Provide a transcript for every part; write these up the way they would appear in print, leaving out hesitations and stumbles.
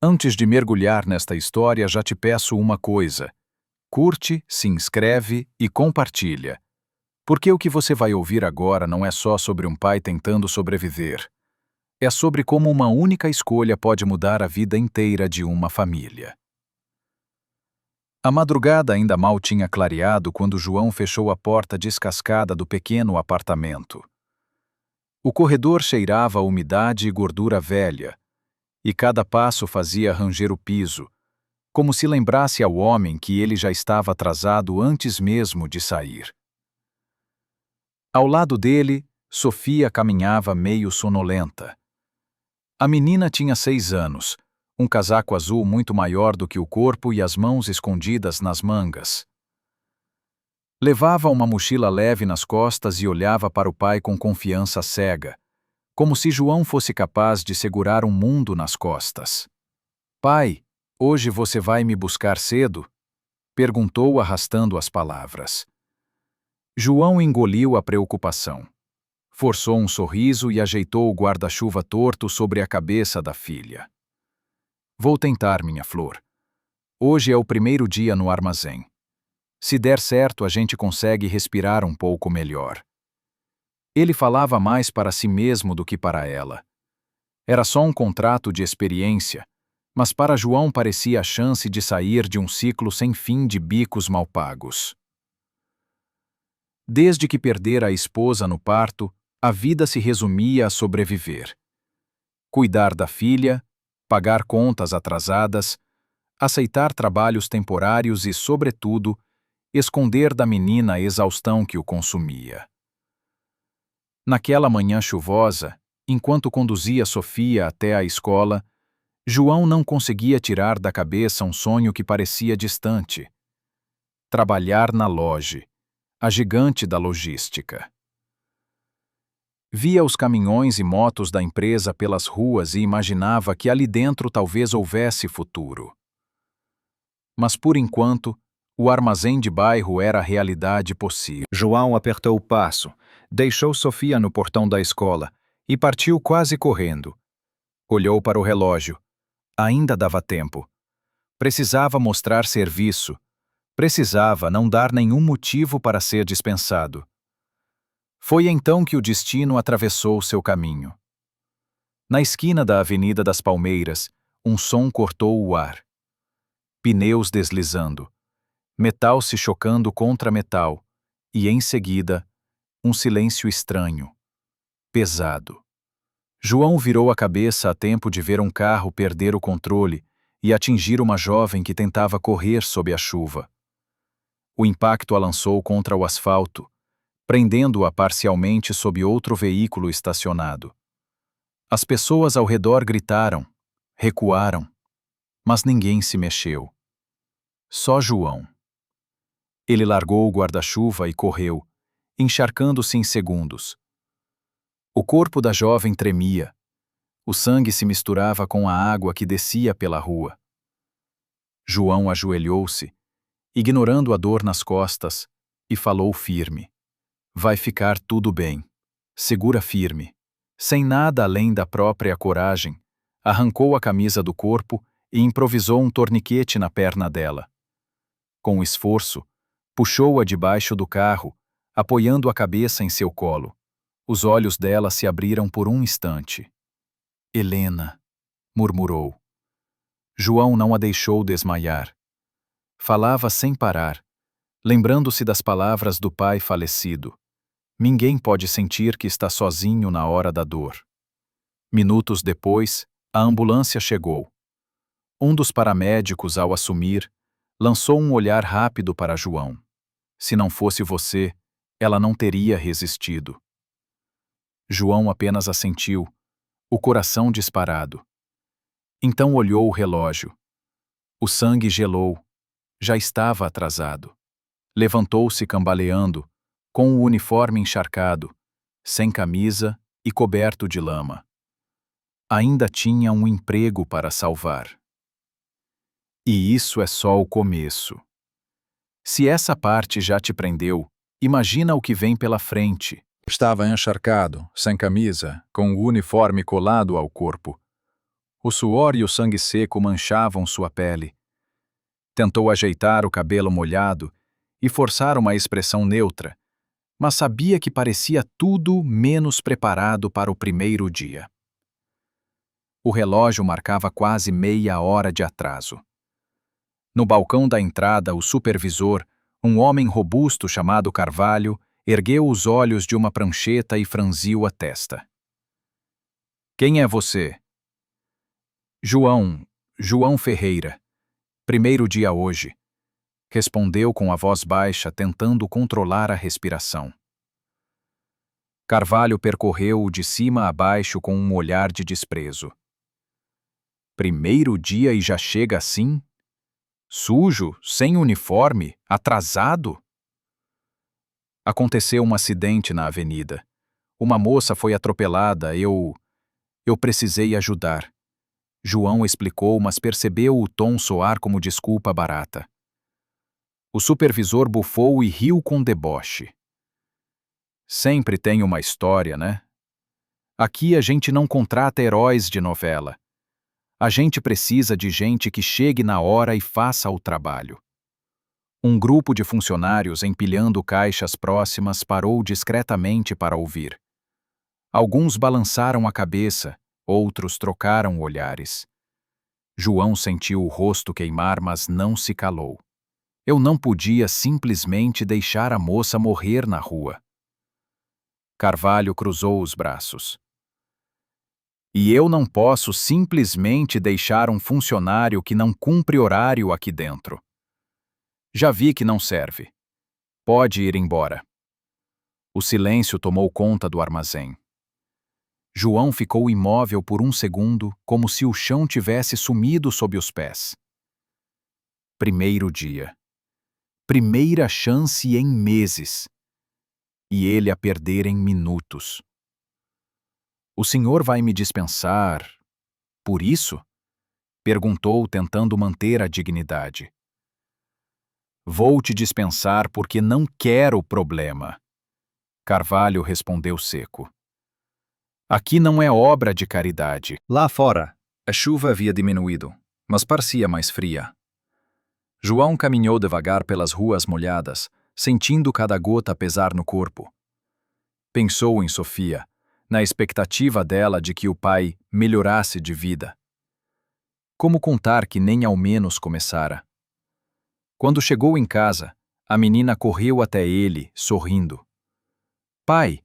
Antes de mergulhar nesta história, já te peço uma coisa. Curte, se inscreve e compartilha. Porque o que você vai ouvir agora não é só sobre um pai tentando sobreviver. É sobre como uma única escolha pode mudar a vida inteira de uma família. A madrugada ainda mal tinha clareado quando João fechou a porta descascada do pequeno apartamento. O corredor cheirava a umidade e gordura velha, e cada passo fazia ranger o piso, como se lembrasse ao homem que ele já estava atrasado antes mesmo de sair. Ao lado dele, Sofia caminhava meio sonolenta. A menina tinha 6 anos, um casaco azul muito maior do que o corpo e as mãos escondidas nas mangas. Levava uma mochila leve nas costas e olhava para o pai com confiança cega, como se João fosse capaz de segurar um mundo nas costas. "Pai, hoje você vai me buscar cedo?" perguntou arrastando as palavras. João engoliu a preocupação. Forçou um sorriso e ajeitou o guarda-chuva torto sobre a cabeça da filha. "Vou tentar, minha flor. Hoje é o primeiro dia no armazém. Se der certo, a gente consegue respirar um pouco melhor." Ele falava mais para si mesmo do que para ela. Era só um contrato de experiência, mas para João parecia a chance de sair de um ciclo sem fim de bicos mal pagos. Desde que perdera a esposa no parto, a vida se resumia a sobreviver. Cuidar da filha, pagar contas atrasadas, aceitar trabalhos temporários e, sobretudo, esconder da menina a exaustão que o consumia. Naquela manhã chuvosa, enquanto conduzia Sofia até a escola, João não conseguia tirar da cabeça um sonho que parecia distante. Trabalhar na loja, a gigante da logística. Via os caminhões e motos da empresa pelas ruas e imaginava que ali dentro talvez houvesse futuro. Mas por enquanto, o armazém de bairro era a realidade possível. João apertou o passo, deixou Sofia no portão da escola e partiu quase correndo. Olhou para o relógio. Ainda dava tempo. Precisava mostrar serviço. Precisava não dar nenhum motivo para ser dispensado. Foi então que o destino atravessou seu caminho. Na esquina da Avenida das Palmeiras, um som cortou o ar. Pneus deslizando. Metal se chocando contra metal. E, em seguida, um silêncio estranho. Pesado. João virou a cabeça a tempo de ver um carro perder o controle e atingir uma jovem que tentava correr sob a chuva. O impacto a lançou contra o asfalto, prendendo-a parcialmente sob outro veículo estacionado. As pessoas ao redor gritaram, recuaram, mas ninguém se mexeu. Só João. Ele largou o guarda-chuva e correu, encharcando-se em segundos. O corpo da jovem tremia. O sangue se misturava com a água que descia pela rua. João ajoelhou-se, ignorando a dor nas costas, e falou firme. "Vai ficar tudo bem. Segura firme." Sem nada além da própria coragem, arrancou a camisa do corpo e improvisou um torniquete na perna dela. Com esforço, puxou-a debaixo do carro, apoiando a cabeça em seu colo. Os olhos dela se abriram por um instante. "Helena", murmurou. João não a deixou desmaiar. Falava sem parar, lembrando-se das palavras do pai falecido. Ninguém pode sentir que está sozinho na hora da dor. Minutos depois, a ambulância chegou. Um dos paramédicos, ao assumir, lançou um olhar rápido para João. "Se não fosse você, ela não teria resistido." João apenas assentiu, o coração disparado. Então olhou o relógio. O sangue gelou. Já estava atrasado. Levantou-se cambaleando, com o uniforme encharcado, sem camisa e coberto de lama. Ainda tinha um emprego para salvar. E isso é só o começo. Se essa parte já te prendeu, imagina o que vem pela frente. Estava encharcado, sem camisa, com o uniforme colado ao corpo. O suor e o sangue seco manchavam sua pele. Tentou ajeitar o cabelo molhado e forçar uma expressão neutra, mas sabia que parecia tudo menos preparado para o primeiro dia. O relógio marcava quase meia hora de atraso. No balcão da entrada, o supervisor, um homem robusto chamado Carvalho, ergueu os olhos de uma prancheta e franziu a testa. Quem é você? João Ferreira. Primeiro dia hoje. Respondeu com a voz baixa, tentando controlar a respiração. Carvalho percorreu-o de cima a baixo com um olhar de desprezo. Primeiro dia e já chega assim? Sujo, sem uniforme, atrasado? Aconteceu um acidente na avenida. Uma moça foi atropelada, eu precisei ajudar. João explicou, mas percebeu o tom soar como desculpa barata. O supervisor bufou e riu com deboche. Sempre tem uma história, né? Aqui a gente não contrata heróis de novela. A gente precisa de gente que chegue na hora e faça o trabalho. Um grupo de funcionários empilhando caixas próximas parou discretamente para ouvir. Alguns balançaram a cabeça, outros trocaram olhares. João sentiu o rosto queimar, mas não se calou. Eu não podia simplesmente deixar a moça morrer na rua. Carvalho cruzou os braços. E eu não posso simplesmente deixar um funcionário que não cumpre horário aqui dentro. Já vi que não serve. Pode ir embora. O silêncio tomou conta do armazém. João ficou imóvel por um segundo, como se o chão tivesse sumido sob os pés. Primeiro dia. Primeira chance em meses. E ele a perder em minutos. O senhor vai me dispensar por isso? Perguntou, tentando manter a dignidade. Vou te dispensar porque não quero problema. Carvalho respondeu seco. Aqui não é obra de caridade. Lá fora, a chuva havia diminuído, mas parecia mais fria. João caminhou devagar pelas ruas molhadas, sentindo cada gota pesar no corpo. Pensou em Sofia, na expectativa dela de que o pai melhorasse de vida. Como contar que nem ao menos começara? Quando chegou em casa, a menina correu até ele, sorrindo. Pai,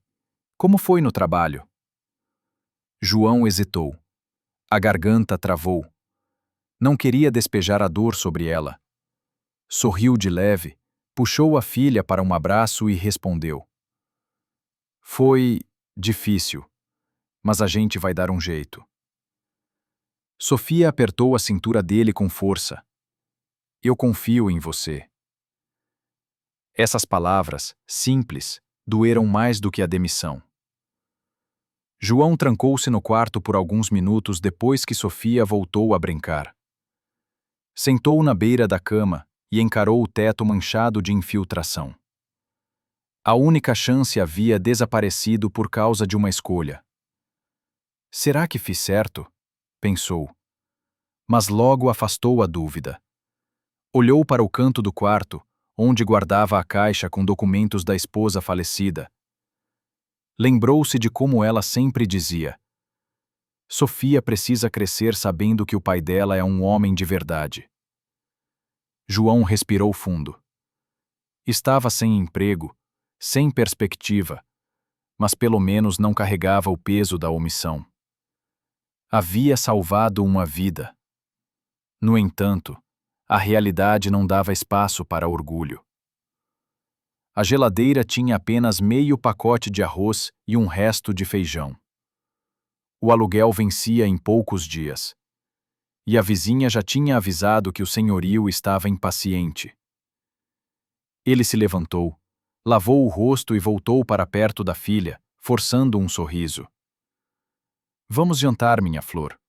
como foi no trabalho? João hesitou. A garganta travou. Não queria despejar a dor sobre ela. Sorriu de leve, puxou a filha para um abraço e respondeu. Foi difícil, mas a gente vai dar um jeito. Sofia apertou a cintura dele com força. Eu confio em você. Essas palavras, simples, doeram mais do que a demissão. João trancou-se no quarto por alguns minutos depois que Sofia voltou a brincar. Sentou na beira da cama e encarou o teto manchado de infiltração. A única chance havia desaparecido por causa de uma escolha. Será que fiz certo? Pensou. Mas logo afastou a dúvida. Olhou para o canto do quarto, onde guardava a caixa com documentos da esposa falecida. Lembrou-se de como ela sempre dizia: Sofia precisa crescer sabendo que o pai dela é um homem de verdade. João respirou fundo. Estava sem emprego, sem perspectiva, mas pelo menos não carregava o peso da omissão. Havia salvado uma vida. No entanto, a realidade não dava espaço para orgulho. A geladeira tinha apenas meio pacote de arroz e um resto de feijão. O aluguel vencia em poucos dias. E a vizinha já tinha avisado que o senhorio estava impaciente. Ele se levantou, lavou o rosto e voltou para perto da filha, forçando um sorriso. Vamos jantar, minha flor.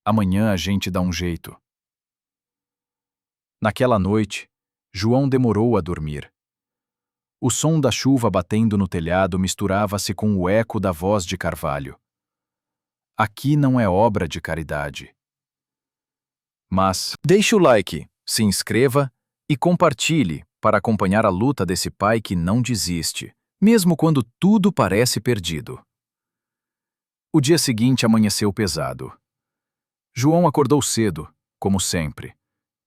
Amanhã a gente dá um jeito. Naquela noite, João demorou a dormir. O som da chuva batendo no telhado misturava-se com o eco da voz de Carvalho. Aqui não é obra de caridade. Mas deixe o like, se inscreva e compartilhe para acompanhar a luta desse pai que não desiste, mesmo quando tudo parece perdido. O dia seguinte amanheceu pesado. João acordou cedo, como sempre,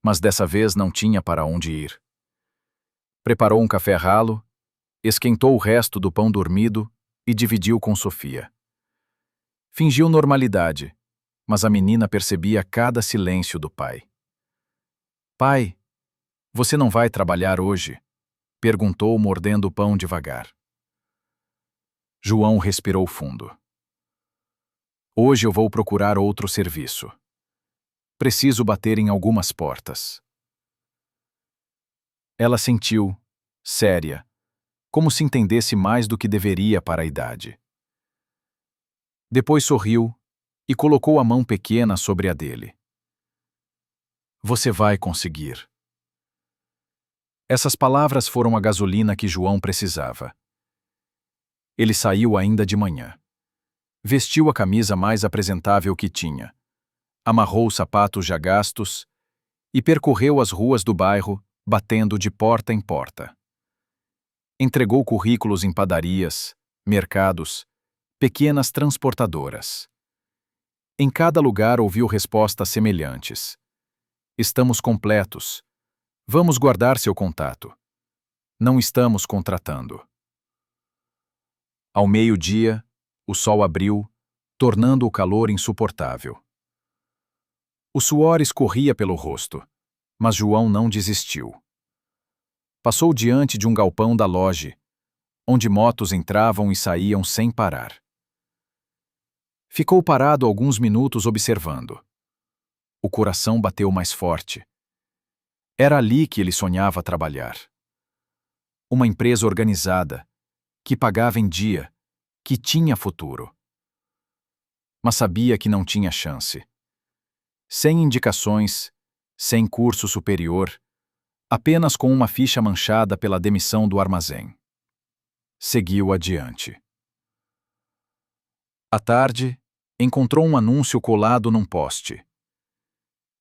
mas dessa vez não tinha para onde ir. Preparou um café ralo, esquentou o resto do pão dormido e dividiu com Sofia. Fingiu normalidade, mas a menina percebia cada silêncio do pai. Pai, você não vai trabalhar hoje? Perguntou, mordendo o pão devagar. João respirou fundo. Hoje eu vou procurar outro serviço. Preciso bater em algumas portas. Ela sentiu, séria, como se entendesse mais do que deveria para a idade. Depois sorriu e colocou a mão pequena sobre a dele. Você vai conseguir. Essas palavras foram a gasolina que João precisava. Ele saiu ainda de manhã. Vestiu a camisa mais apresentável que tinha, amarrou os sapatos já gastos e percorreu as ruas do bairro, batendo de porta em porta. Entregou currículos em padarias, mercados, pequenas transportadoras. Em cada lugar ouviu respostas semelhantes. Estamos completos. Vamos guardar seu contato. Não estamos contratando. Ao meio-dia, o sol abriu, tornando o calor insuportável. O suor escorria pelo rosto, mas João não desistiu. Passou diante de um galpão da loja, onde motos entravam e saíam sem parar. Ficou parado alguns minutos observando. O coração bateu mais forte. Era ali que ele sonhava trabalhar. Uma empresa organizada, que pagava em dia, que tinha futuro. Mas sabia que não tinha chance. Sem indicações, sem curso superior, apenas com uma ficha manchada pela demissão do armazém. Seguiu adiante. À tarde, encontrou um anúncio colado num poste.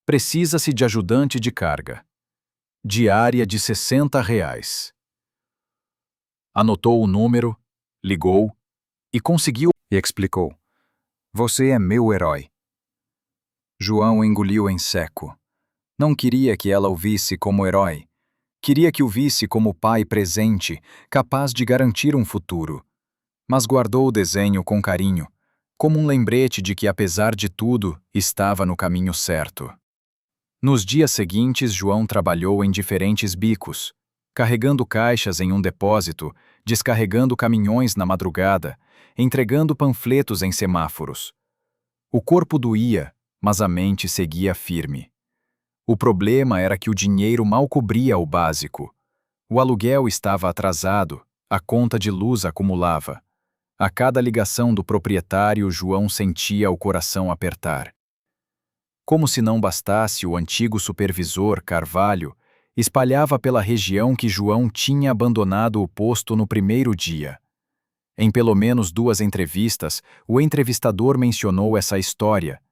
Precisa-se de ajudante de carga. Diária de R$ 60. Anotou o número, ligou e conseguiu e explicou. Você é meu herói. João engoliu em seco. Não queria que ela o visse como herói. Queria que o visse como pai presente, capaz de garantir um futuro. Mas guardou o desenho com carinho, como um lembrete de que, apesar de tudo, estava no caminho certo. Nos dias seguintes, João trabalhou em diferentes bicos, carregando caixas em um depósito, descarregando caminhões na madrugada, entregando panfletos em semáforos. O corpo doía, mas a mente seguia firme. O problema era que o dinheiro mal cobria o básico. O aluguel estava atrasado, a conta de luz acumulava. A cada ligação do proprietário, João sentia o coração apertar. Como se não bastasse, o antigo supervisor, Carvalho, espalhava pela região que João tinha abandonado o posto no primeiro dia. Em pelo menos 2 entrevistas, o entrevistador mencionou essa história.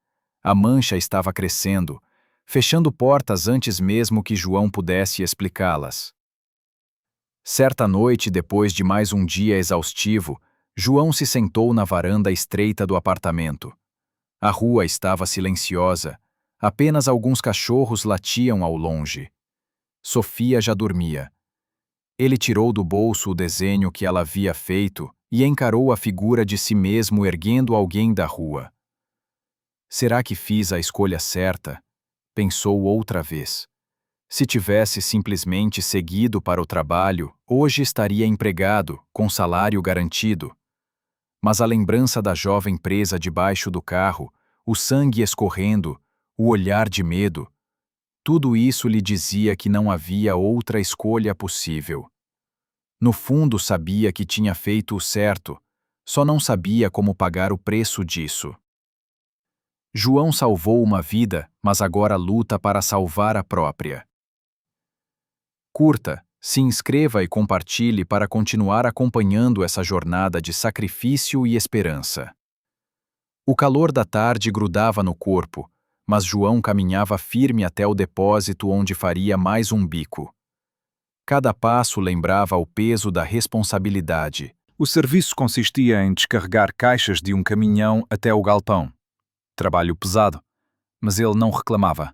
A mancha estava crescendo, fechando portas antes mesmo que João pudesse explicá-las. Certa noite, depois de mais um dia exaustivo, João se sentou na varanda estreita do apartamento. A rua estava silenciosa, apenas alguns cachorros latiam ao longe. Sofia já dormia. Ele tirou do bolso o desenho que ela havia feito e encarou a figura de si mesmo erguendo alguém da rua. Será que fiz a escolha certa? Pensou outra vez. Se tivesse simplesmente seguido para o trabalho, hoje estaria empregado, com salário garantido. Mas a lembrança da jovem presa debaixo do carro, o sangue escorrendo, o olhar de medo, tudo isso lhe dizia que não havia outra escolha possível. No fundo sabia que tinha feito o certo, só não sabia como pagar o preço disso. João salvou uma vida, mas agora luta para salvar a própria. Curta, se inscreva e compartilhe para continuar acompanhando essa jornada de sacrifício e esperança. O calor da tarde grudava no corpo, mas João caminhava firme até o depósito onde faria mais um bico. Cada passo lembrava o peso da responsabilidade. O serviço consistia em descarregar caixas de um caminhão até o galpão. Trabalho pesado, mas ele não reclamava.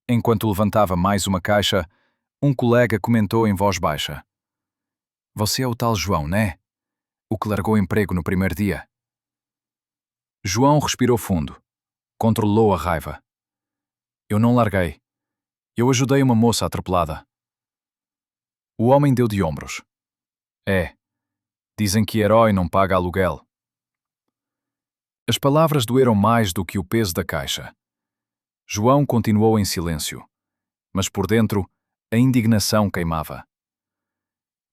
Enquanto levantava mais uma caixa, um colega comentou em voz baixa: "Você é o tal João, né? O que largou o emprego no primeiro dia?" João respirou fundo. Controlou a raiva. "Eu não larguei. Eu ajudei uma moça atropelada." O homem deu de ombros. "É. Dizem que herói não paga aluguel." As palavras doeram mais do que o peso da caixa. João continuou em silêncio, mas por dentro a indignação queimava.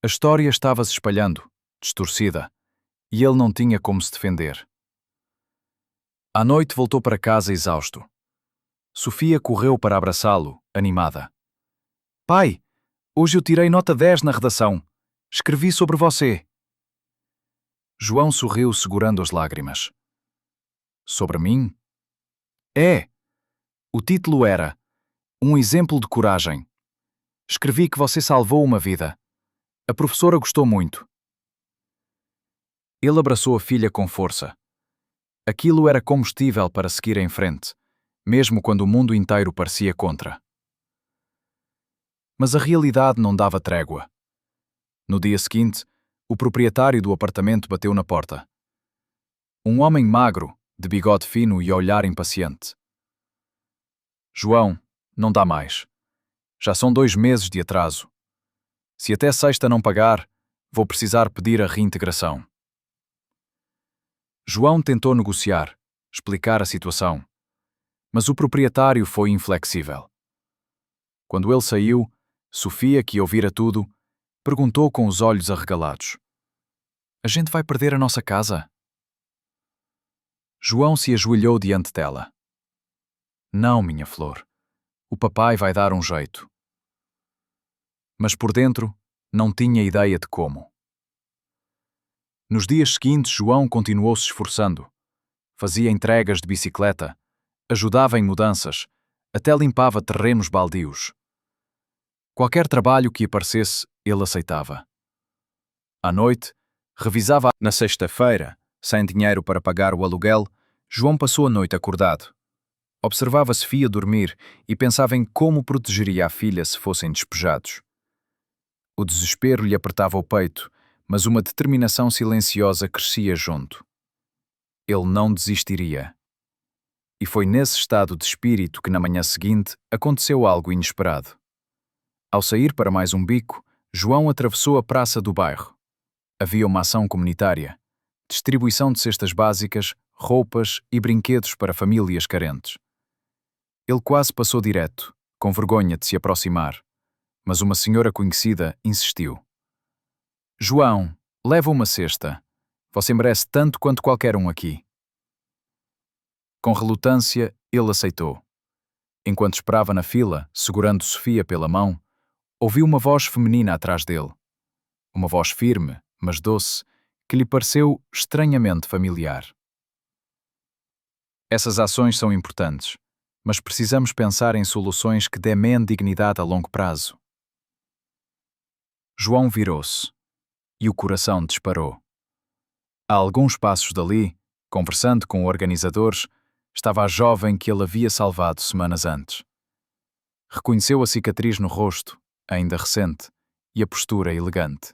A história estava se espalhando, distorcida, e ele não tinha como se defender. À noite voltou para casa exausto. Sofia correu para abraçá-lo, animada. "Pai, hoje eu tirei nota 10 na redação. Escrevi sobre você." João sorriu segurando as lágrimas. "Sobre mim?" "É." O título era "Um exemplo de coragem." Escrevi que você salvou uma vida. A professora gostou muito. Ele abraçou a filha com força. Aquilo era combustível para seguir em frente, mesmo quando o mundo inteiro parecia contra. Mas a realidade não dava trégua. No dia seguinte, o proprietário do apartamento bateu na porta. Um homem magro, de bigode fino e olhar impaciente. "João, não dá mais. Já são 2 meses de atraso. Se até sexta não pagar, vou precisar pedir a reintegração." João tentou negociar, explicar a situação, mas o proprietário foi inflexível. Quando ele saiu, Sofia, que ouvira tudo, perguntou com os olhos arregalados: "A gente vai perder a nossa casa?" João se ajoelhou diante dela. "Não, minha flor. O papai vai dar um jeito." Mas por dentro, não tinha ideia de como. Nos dias seguintes, João continuou se esforçando. Fazia entregas de bicicleta, ajudava em mudanças, até limpava terrenos baldios. Qualquer trabalho que aparecesse, ele aceitava. À noite, revisava. Na sexta-feira, sem dinheiro para pagar o aluguel, João passou a noite acordado. Observava Sofia dormir e pensava em como protegeria a filha se fossem despejados. O desespero lhe apertava o peito, mas uma determinação silenciosa crescia junto. Ele não desistiria. E foi nesse estado de espírito que na manhã seguinte aconteceu algo inesperado. Ao sair para mais um bico, João atravessou a praça do bairro. Havia uma ação comunitária, distribuição de cestas básicas, roupas e brinquedos para famílias carentes. Ele quase passou direto, com vergonha de se aproximar, mas uma senhora conhecida insistiu. "João, leva uma cesta. Você merece tanto quanto qualquer um aqui." Com relutância, ele aceitou. Enquanto esperava na fila, segurando Sofia pela mão, ouviu uma voz feminina atrás dele. Uma voz firme, mas doce, que lhe pareceu estranhamente familiar. Essas ações são importantes, mas precisamos pensar em soluções que dêem dignidade a longo prazo. João virou-se, e o coração disparou. A alguns passos dali, conversando com organizadores, estava a jovem que ele havia salvado semanas antes. Reconheceu a cicatriz no rosto, ainda recente, e a postura elegante.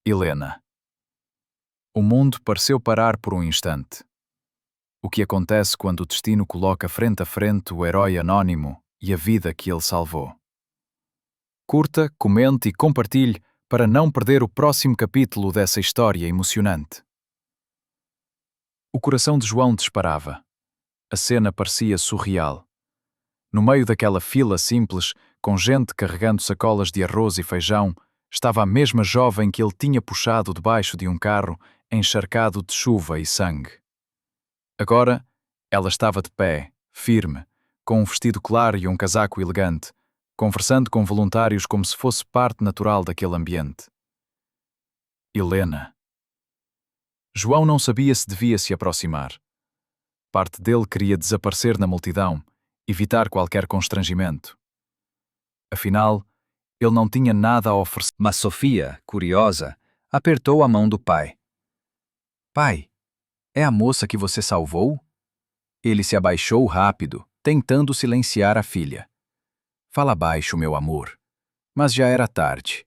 Helena. O mundo pareceu parar por um instante. O que acontece quando o destino coloca frente a frente o herói anónimo e a vida que ele salvou? Curta, comente e compartilhe para não perder o próximo capítulo dessa história emocionante. O coração de João disparava. A cena parecia surreal. No meio daquela fila simples, com gente carregando sacolas de arroz e feijão, estava a mesma jovem que ele tinha puxado debaixo de um carro encharcado de chuva e sangue. Agora, ela estava de pé, firme, com um vestido claro e um casaco elegante, conversando com voluntários como se fosse parte natural daquele ambiente. Helena. João não sabia se devia se aproximar. Parte dele queria desaparecer na multidão, evitar qualquer constrangimento. Afinal, ele não tinha nada a oferecer. Mas Sofia, curiosa, apertou a mão do pai. Pai, é a moça que você salvou? Ele se abaixou rápido, tentando silenciar a filha. Fala baixo, meu amor. Mas já era tarde.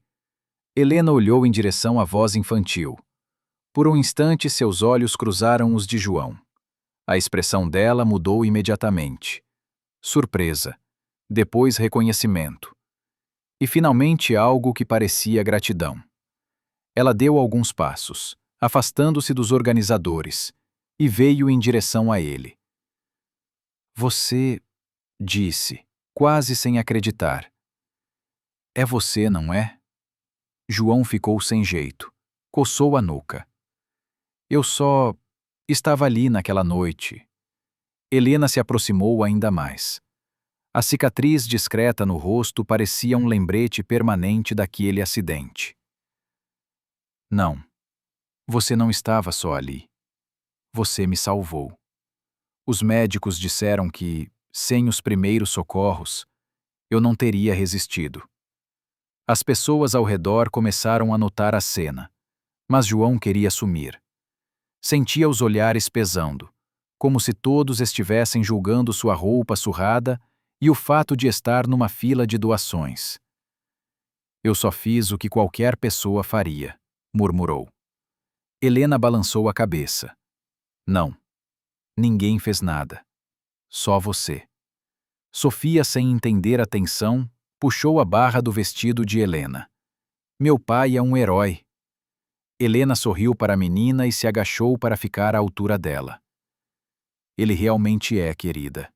Helena olhou em direção à voz infantil. Por um instante, seus olhos cruzaram os de João. A expressão dela mudou imediatamente. Surpresa. Depois reconhecimento. E finalmente algo que parecia gratidão. Ela deu alguns passos, afastando-se dos organizadores, e veio em direção a ele. Você, disse, quase sem acreditar. É você, não é? João ficou sem jeito, coçou a nuca. Eu só estava ali naquela noite. Helena se aproximou ainda mais. A cicatriz discreta no rosto parecia um lembrete permanente daquele acidente. Não. Você não estava só ali. Você me salvou. Os médicos disseram que, sem os primeiros socorros, eu não teria resistido. As pessoas ao redor começaram a notar a cena, mas João queria sumir. Sentia os olhares pesando, como se todos estivessem julgando sua roupa surrada e o fato de estar numa fila de doações. Eu só fiz o que qualquer pessoa faria, murmurou. Helena balançou a cabeça. Não. Ninguém fez nada. Só você. Sofia, sem entender a tensão, puxou a barra do vestido de Helena. Meu pai é um herói. Helena sorriu para a menina e se agachou para ficar à altura dela. Ele realmente é, querida.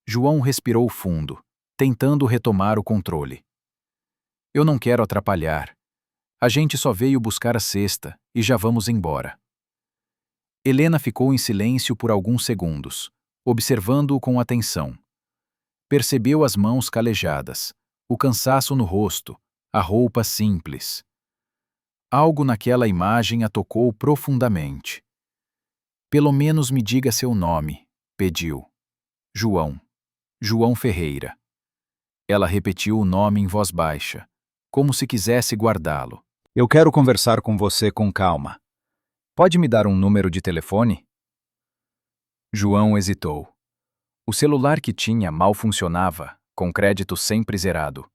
João respirou fundo, tentando retomar o controle. Eu não quero atrapalhar. A gente só veio buscar a cesta e já vamos embora. Helena ficou em silêncio por alguns segundos, observando-o com atenção. Percebeu as mãos calejadas, o cansaço no rosto, a roupa simples. Algo naquela imagem a tocou profundamente. Pelo menos me diga seu nome, pediu. João. João Ferreira. Ela repetiu o nome em voz baixa, como se quisesse guardá-lo. Eu quero conversar com você com calma. Pode me dar um número de telefone? João hesitou. O celular que tinha mal funcionava, com crédito sempre zerado.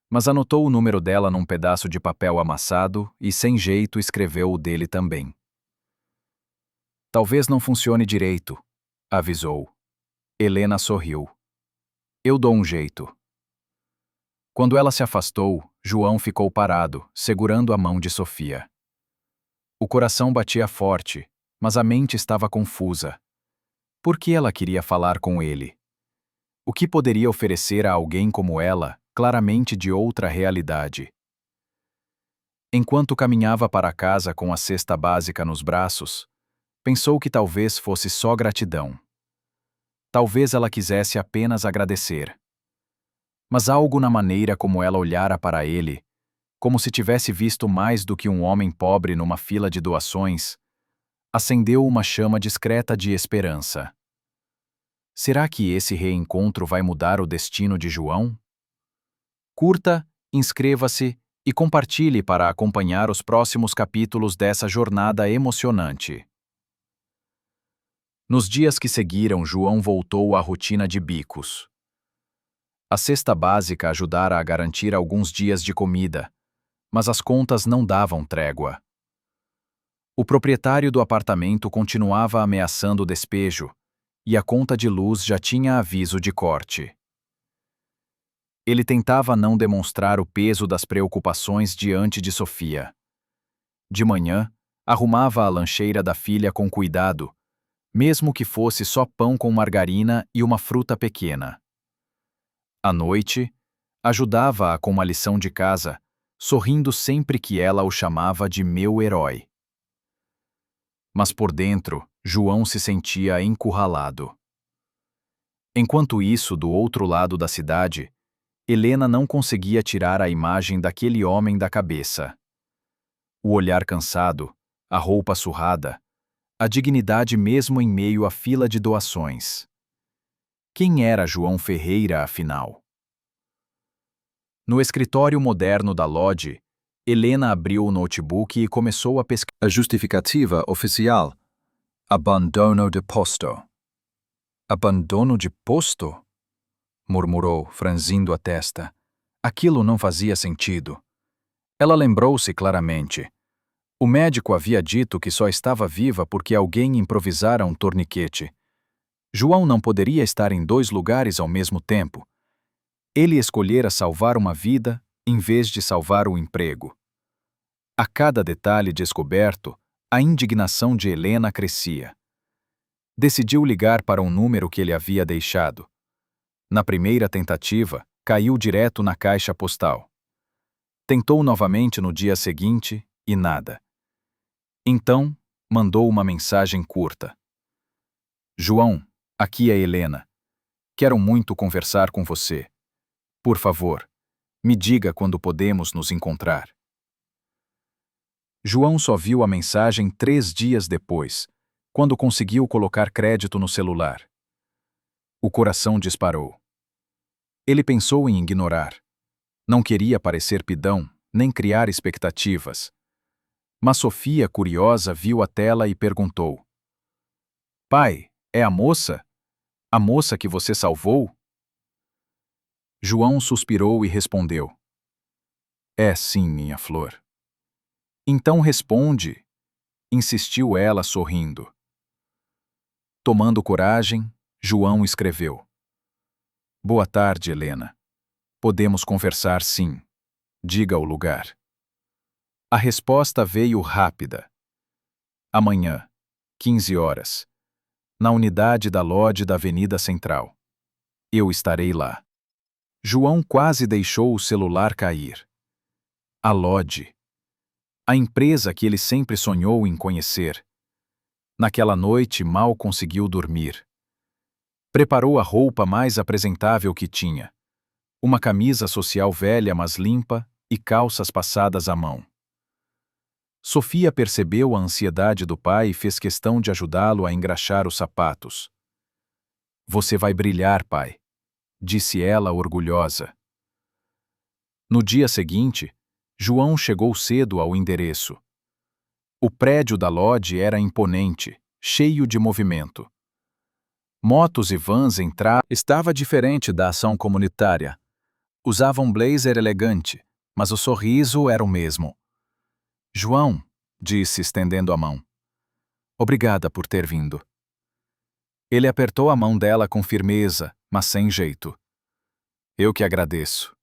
Mas anotou o número dela num pedaço de papel amassado e, sem jeito, escreveu o dele também. Talvez não funcione direito, avisou. Helena sorriu. Eu dou um jeito. Quando ela se afastou, João ficou parado, segurando a mão de Sofia. O coração batia forte, mas a mente estava confusa. Por que ela queria falar com ele? O que poderia oferecer a alguém como ela, claramente de outra realidade? Enquanto caminhava para casa com a cesta básica nos braços, pensou que talvez fosse só gratidão. Talvez ela quisesse apenas agradecer. Mas algo na maneira como ela olhara para ele, como se tivesse visto mais do que um homem pobre numa fila de doações, acendeu uma chama discreta de esperança. Será que esse reencontro vai mudar o destino de João? Curta, inscreva-se e compartilhe para acompanhar os próximos capítulos dessa jornada emocionante. Nos dias que seguiram, João voltou à rotina de bicos. A cesta básica ajudara a garantir alguns dias de comida, mas as contas não davam trégua. O proprietário do apartamento continuava ameaçando o despejo, e a conta de luz já tinha aviso de corte. Ele tentava não demonstrar o peso das preocupações diante de Sofia. De manhã, arrumava a lancheira da filha com cuidado, mesmo que fosse só pão com margarina e uma fruta pequena. À noite, ajudava-a com uma lição de casa, sorrindo sempre que ela o chamava de meu herói. Mas por dentro, João se sentia encurralado. Enquanto isso, do outro lado da cidade, Helena não conseguia tirar a imagem daquele homem da cabeça. O olhar cansado, a roupa surrada, A dignidade mesmo em meio à fila de doações. Quem era João Ferreira, afinal? No escritório moderno da Lodge, Helena abriu o notebook e começou a pesquisar. A justificativa oficial. Abandono de posto. Abandono de posto? Murmurou, franzindo a testa. Aquilo não fazia sentido. Ela lembrou-se claramente. O médico havia dito que só estava viva porque alguém improvisara um torniquete. João não poderia estar em 2 lugares ao mesmo tempo. Ele escolhera salvar uma vida em vez de salvar o emprego. A cada detalhe descoberto, a indignação de Helena crescia. Decidiu ligar para um número que ele havia deixado. Na primeira tentativa, caiu direto na caixa postal. Tentou novamente no dia seguinte e nada. Então, mandou uma mensagem curta. João, aqui é Helena. Quero muito conversar com você. Por favor, me diga quando podemos nos encontrar. João só viu a mensagem 3 dias depois, quando conseguiu colocar crédito no celular. O coração disparou. Ele pensou em ignorar. Não queria parecer pidão, nem criar expectativas. Mas Sofia, curiosa, viu a tela e perguntou: Pai, é a moça? A moça que você salvou? João suspirou e respondeu: É sim, minha flor. Então responde, insistiu ela sorrindo. Tomando coragem, João escreveu: Boa tarde, Helena. Podemos conversar sim. Diga o lugar. A resposta veio rápida. Amanhã, 15 horas. Na unidade da Lodge da Avenida Central. Eu estarei lá. João quase deixou o celular cair. A Lodge. A empresa que ele sempre sonhou em conhecer. Naquela noite mal conseguiu dormir. Preparou a roupa mais apresentável que tinha. Uma camisa social velha mas limpa e calças passadas à mão. Sofia percebeu a ansiedade do pai e fez questão de ajudá-lo a engraxar os sapatos. Você vai brilhar, pai, disse ela orgulhosa. No dia seguinte, João chegou cedo ao endereço. O prédio da Lodge era imponente, cheio de movimento. Motos e vans entravam. Estava diferente da ação comunitária. Usava um blazer elegante, mas o sorriso era o mesmo. João, disse estendendo a mão. Obrigada por ter vindo. Ele apertou a mão dela com firmeza, mas sem jeito. Eu que agradeço.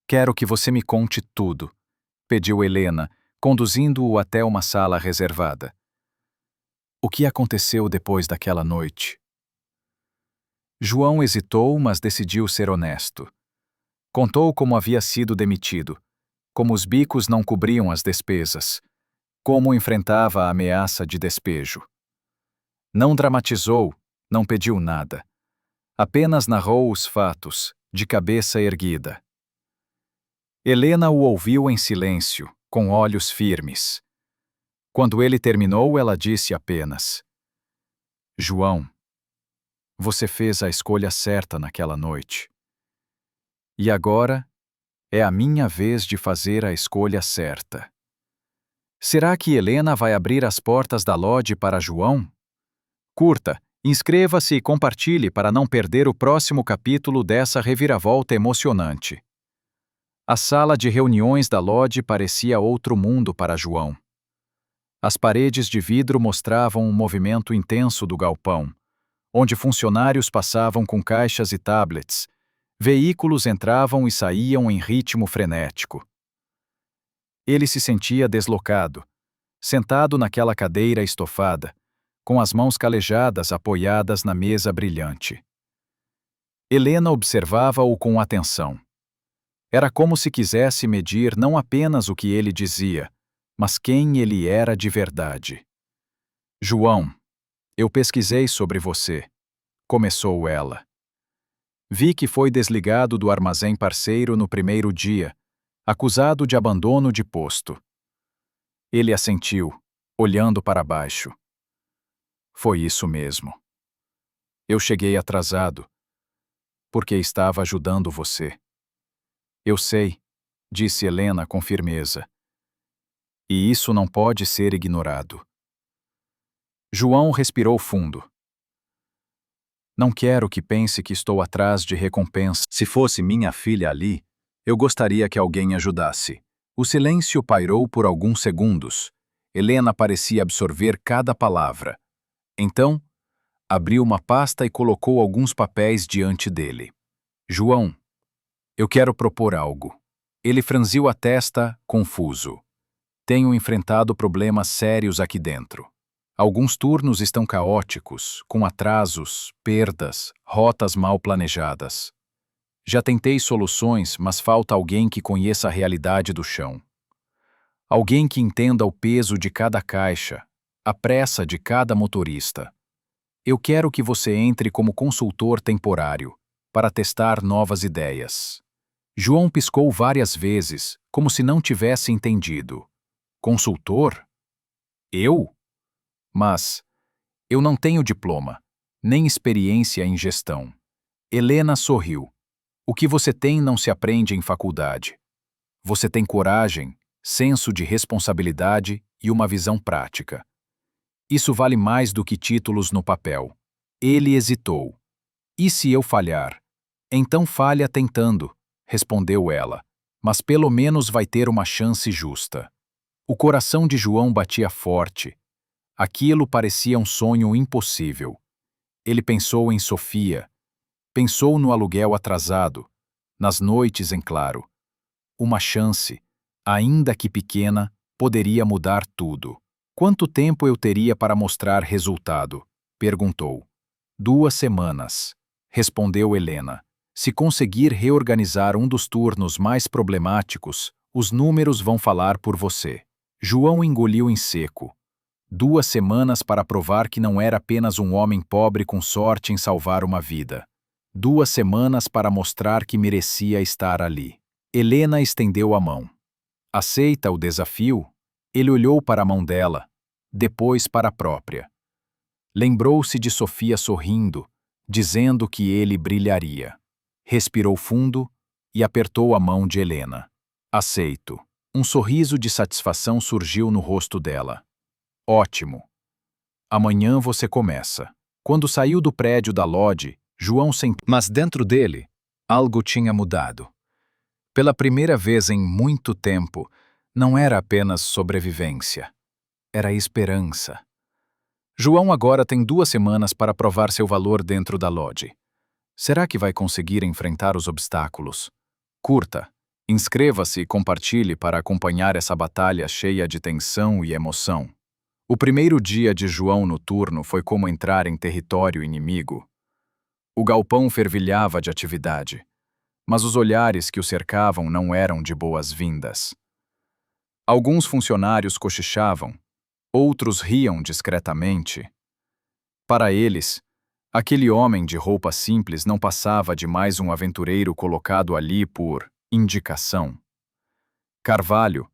Quero que você me conte tudo, pediu Helena, conduzindo-o até uma sala reservada. O que aconteceu depois daquela noite? João hesitou, mas decidiu ser honesto. Contou como havia sido demitido, como os bicos não cobriam as despesas, como enfrentava a ameaça de despejo. Não dramatizou, não pediu nada. Apenas narrou os fatos, de cabeça erguida. Helena o ouviu em silêncio, com olhos firmes. Quando ele terminou, ela disse apenas: João, você fez a escolha certa naquela noite. E agora é a minha vez de fazer a escolha certa. Será que Helena vai abrir as portas da Lodge para João? Curta, inscreva-se e compartilhe para não perder o próximo capítulo dessa reviravolta emocionante. A sala de reuniões da Lodge parecia outro mundo para João. As paredes de vidro mostravam um movimento intenso do galpão, onde funcionários passavam com caixas e tablets, veículos entravam e saíam em ritmo frenético. Ele se sentia deslocado, sentado naquela cadeira estofada, com as mãos calejadas apoiadas na mesa brilhante. Helena observava-o com atenção. Era como se quisesse medir não apenas o que ele dizia, mas quem ele era de verdade. João, eu pesquisei sobre você, começou ela. Vi que foi desligado do armazém parceiro no primeiro dia, acusado de abandono de posto. Ele assentiu, olhando para baixo. Foi isso mesmo. Eu cheguei atrasado, porque estava ajudando você. Eu sei, disse Helena com firmeza. E isso não pode ser ignorado. João respirou fundo. Não quero que pense que estou atrás de recompensa. Se fosse minha filha ali, eu gostaria que alguém ajudasse. O silêncio pairou por alguns segundos. Helena parecia absorver cada palavra. Então, abriu uma pasta e colocou alguns papéis diante dele. João, eu quero propor algo. Ele franziu a testa, confuso. Tenho enfrentado problemas sérios aqui dentro. Alguns turnos estão caóticos, com atrasos, perdas, rotas mal planejadas. Já tentei soluções, mas falta alguém que conheça a realidade do chão. Alguém que entenda o peso de cada caixa, a pressa de cada motorista. Eu quero que você entre como consultor temporário, para testar novas ideias. João piscou várias vezes, como se não tivesse entendido. Consultor? Eu? Mas eu não tenho diploma, nem experiência em gestão. Helena sorriu. O que você tem não se aprende em faculdade. Você tem coragem, senso de responsabilidade e uma visão prática. Isso vale mais do que títulos no papel. Ele hesitou. E se eu falhar? Então falha tentando, respondeu ela, mas pelo menos vai ter uma chance justa. O coração de João batia forte. Aquilo parecia um sonho impossível. Ele pensou em Sofia. Pensou no aluguel atrasado, nas noites em claro. Uma chance, ainda que pequena, poderia mudar tudo. Quanto tempo eu teria para mostrar resultado? Perguntou. 2 semanas, respondeu Helena. Se conseguir reorganizar um dos turnos mais problemáticos, os números vão falar por você. João engoliu em seco. 2 semanas para provar que não era apenas um homem pobre com sorte em salvar uma vida. 2 semanas para mostrar que merecia estar ali. Helena estendeu a mão. Aceita o desafio? Ele olhou para a mão dela, depois para a própria. Lembrou-se de Sofia sorrindo, dizendo que ele brilharia. Respirou fundo e apertou a mão de Helena. Aceito. Um sorriso de satisfação surgiu no rosto dela. Ótimo. Amanhã você começa. Quando saiu do prédio da Lodge, João sentiu. Mas dentro dele, algo tinha mudado. Pela primeira vez em muito tempo, não era apenas sobrevivência. Era esperança. João agora tem 2 semanas para provar seu valor dentro da Lodge. Será que vai conseguir enfrentar os obstáculos? Curta, inscreva-se e compartilhe para acompanhar essa batalha cheia de tensão e emoção. O primeiro dia de João no turno foi como entrar em território inimigo. O galpão fervilhava de atividade, mas os olhares que o cercavam não eram de boas-vindas. Alguns funcionários cochichavam, outros riam discretamente. Para eles, aquele homem de roupa simples não passava de mais um aventureiro colocado ali por indicação. Carvalho,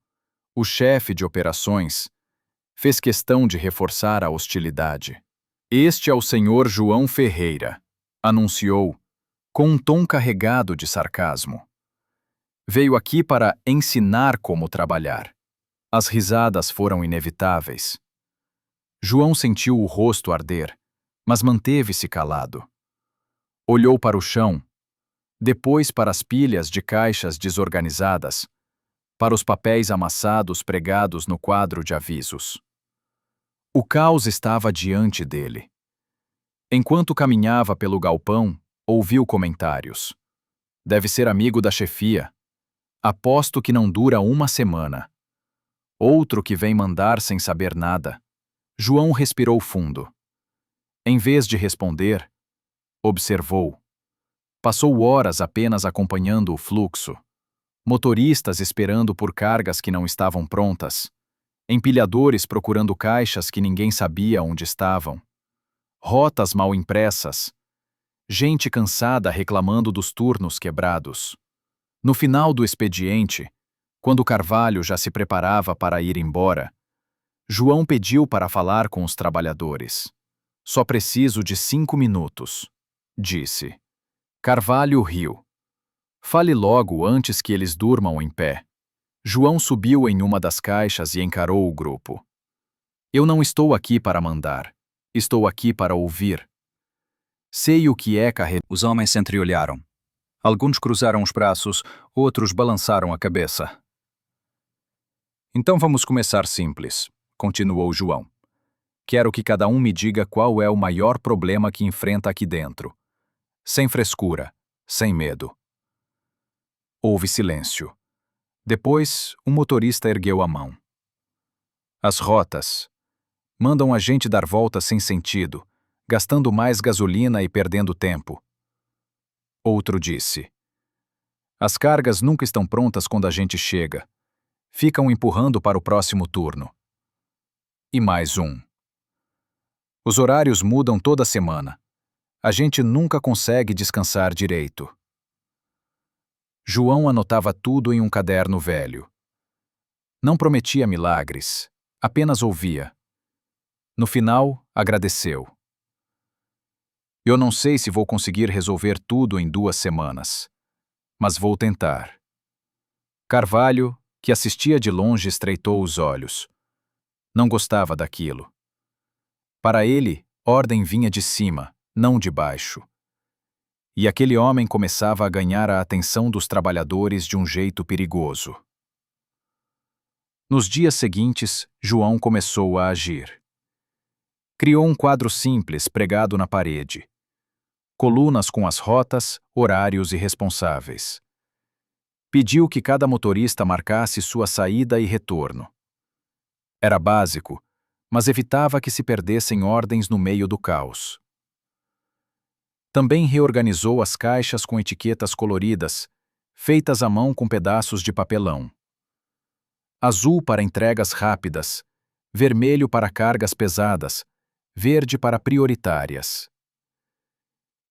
o chefe de operações, fez questão de reforçar a hostilidade. Este é o senhor João Ferreira, anunciou, com um tom carregado de sarcasmo. Veio aqui para ensinar como trabalhar. As risadas foram inevitáveis. João sentiu o rosto arder, mas manteve-se calado. Olhou para o chão, depois para as pilhas de caixas desorganizadas, para os papéis amassados pregados no quadro de avisos. O caos estava diante dele. Enquanto caminhava pelo galpão, ouviu comentários. Deve ser amigo da chefia. Aposto que não dura 1 semana. Outro que vem mandar sem saber nada. João respirou fundo. Em vez de responder, observou. Passou horas apenas acompanhando o fluxo. Motoristas esperando por cargas que não estavam prontas. Empilhadores procurando caixas que ninguém sabia onde estavam. Rotas mal impressas. Gente cansada reclamando dos turnos quebrados. No final do expediente, quando Carvalho já se preparava para ir embora, João pediu para falar com os trabalhadores. Só preciso de 5 minutos, disse. Carvalho riu. Fale logo antes que eles durmam em pé. João subiu em uma das caixas e encarou o grupo. Eu não estou aqui para mandar. Estou aqui para ouvir. Sei o que é carregar. Os homens se entreolharam. Alguns cruzaram os braços, outros balançaram a cabeça. Então vamos começar simples, continuou João. Quero que cada um me diga qual é o maior problema que enfrenta aqui dentro. Sem frescura, sem medo. Houve silêncio. Depois, o motorista ergueu a mão. As rotas. Mandam a gente dar voltas sem sentido, gastando mais gasolina e perdendo tempo. Outro disse. As cargas nunca estão prontas quando a gente chega. Ficam empurrando para o próximo turno. E mais um. Os horários mudam toda semana. A gente nunca consegue descansar direito. João anotava tudo em um caderno velho. Não prometia milagres, apenas ouvia. No final, agradeceu. Eu não sei se vou conseguir resolver tudo em 2 semanas, mas vou tentar. Carvalho, que assistia de longe, estreitou os olhos. Não gostava daquilo. Para ele, ordem vinha de cima, não de baixo. E aquele homem começava a ganhar a atenção dos trabalhadores de um jeito perigoso. Nos dias seguintes, João começou a agir. Criou um quadro simples pregado na parede. Colunas com as rotas, horários e responsáveis. Pediu que cada motorista marcasse sua saída e retorno. Era básico, mas evitava que se perdessem ordens no meio do caos. Também reorganizou as caixas com etiquetas coloridas, feitas à mão com pedaços de papelão. Azul para entregas rápidas, vermelho para cargas pesadas, verde para prioritárias.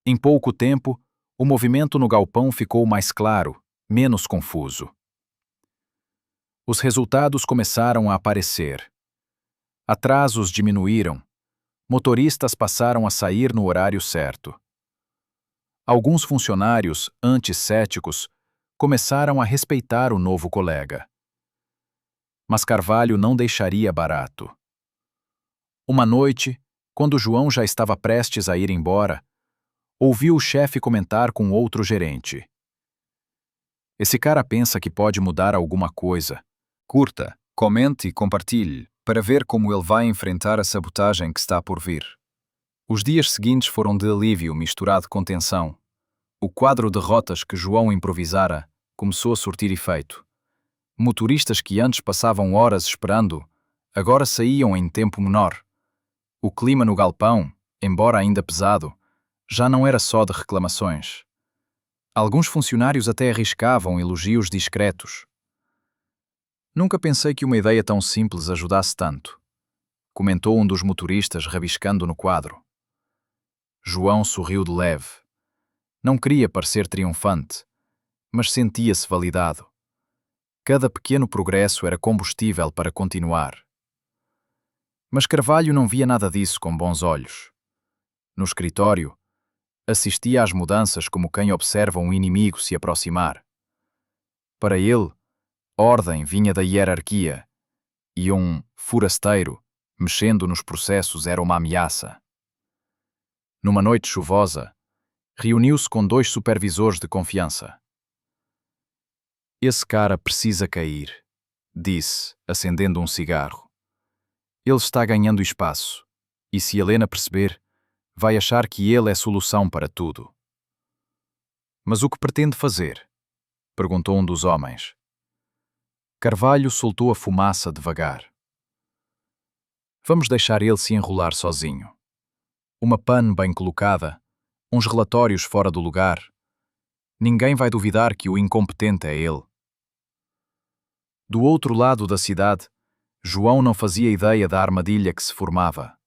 Em pouco tempo, o movimento no galpão ficou mais claro, menos confuso. Os resultados começaram a aparecer. Atrasos diminuíram. Motoristas passaram a sair no horário certo. Alguns funcionários, antes céticos, começaram a respeitar o novo colega. Mas Carvalho não deixaria barato. Uma noite, quando João já estava prestes a ir embora, ouviu o chefe comentar com outro gerente. Esse cara pensa que pode mudar alguma coisa. Curta, comente e compartilhe, para ver como ele vai enfrentar a sabotagem que está por vir. Os dias seguintes foram de alívio misturado com tensão. O quadro de rotas que João improvisara começou a surtir efeito. Motoristas que antes passavam horas esperando, agora saíam em tempo menor. O clima no galpão, embora ainda pesado, já não era só de reclamações. Alguns funcionários até arriscavam elogios discretos. Nunca pensei que uma ideia tão simples ajudasse tanto, comentou um dos motoristas rabiscando no quadro. João sorriu de leve. Não queria parecer triunfante, mas sentia-se validado. Cada pequeno progresso era combustível para continuar. Mas Carvalho não via nada disso com bons olhos. No escritório, assistia às mudanças como quem observa um inimigo se aproximar. Para ele, ordem vinha da hierarquia, e um forasteiro, mexendo nos processos, era uma ameaça. Numa noite chuvosa, reuniu-se com 2 supervisores de confiança. Esse cara precisa cair, disse, acendendo um cigarro. Ele está ganhando espaço, e se Helena perceber, vai achar que ele é a solução para tudo. Mas o que pretende fazer? Perguntou um dos homens. Carvalho soltou a fumaça devagar. Vamos deixar ele se enrolar sozinho. Uma PAN bem colocada, uns relatórios fora do lugar. Ninguém vai duvidar que o incompetente é ele. Do outro lado da cidade, João não fazia ideia da armadilha que se formava.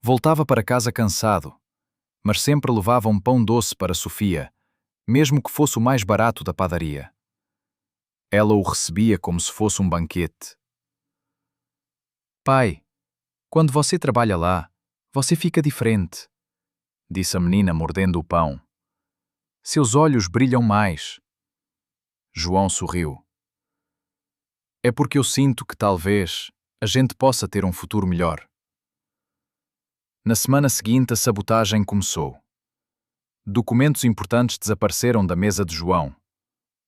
Voltava para casa cansado, mas sempre levava um pão doce para Sofia, mesmo que fosse o mais barato da padaria. Ela o recebia como se fosse um banquete. Pai, quando você trabalha lá, você fica diferente, disse a menina mordendo o pão. Seus olhos brilham mais. João sorriu. É porque eu sinto que talvez a gente possa ter um futuro melhor. Na semana seguinte, a sabotagem começou. Documentos importantes desapareceram da mesa de João.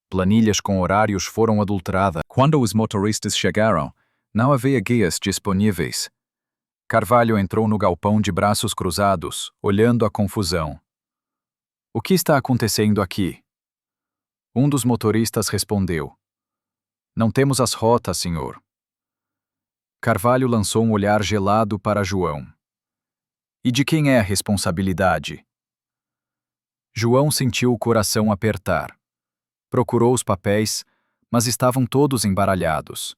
Planilhas com horários foram adulteradas. Quando os motoristas chegaram, não havia guias disponíveis. Carvalho entrou no galpão de braços cruzados, olhando a confusão. O que está acontecendo aqui? Um dos motoristas respondeu. Não temos as rotas, senhor. Carvalho lançou um olhar gelado para João. E de quem é a responsabilidade? João sentiu o coração apertar. Procurou os papéis, mas estavam todos embaralhados.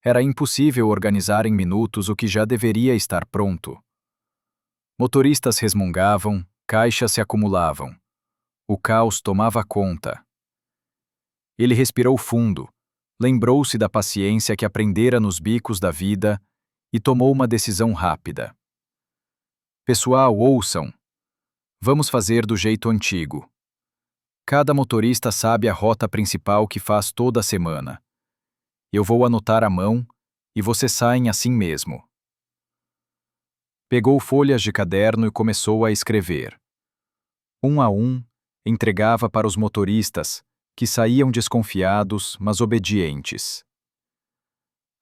Era impossível organizar em minutos o que já deveria estar pronto. Motoristas resmungavam, caixas se acumulavam. O caos tomava conta. Ele respirou fundo, lembrou-se da paciência que aprendera nos bicos da vida e tomou uma decisão rápida. Pessoal, ouçam. Vamos fazer do jeito antigo. Cada motorista sabe a rota principal que faz toda semana. Eu vou anotar à mão e vocês saem assim mesmo. Pegou folhas de caderno e começou a escrever. Um a um, entregava para os motoristas, que saíam desconfiados, mas obedientes.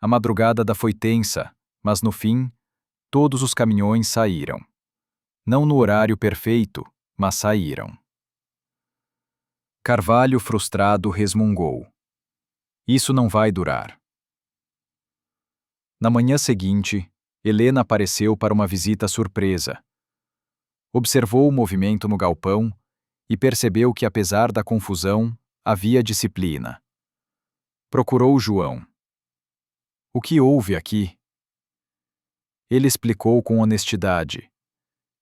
A madrugada foi tensa, mas no fim, todos os caminhões saíram. Não no horário perfeito, mas saíram. Carvalho, frustrado, resmungou. Isso não vai durar. Na manhã seguinte, Helena apareceu para uma visita surpresa. Observou o movimento no galpão e percebeu que, apesar da confusão, havia disciplina. Procurou João. O que houve aqui? Ele explicou com honestidade.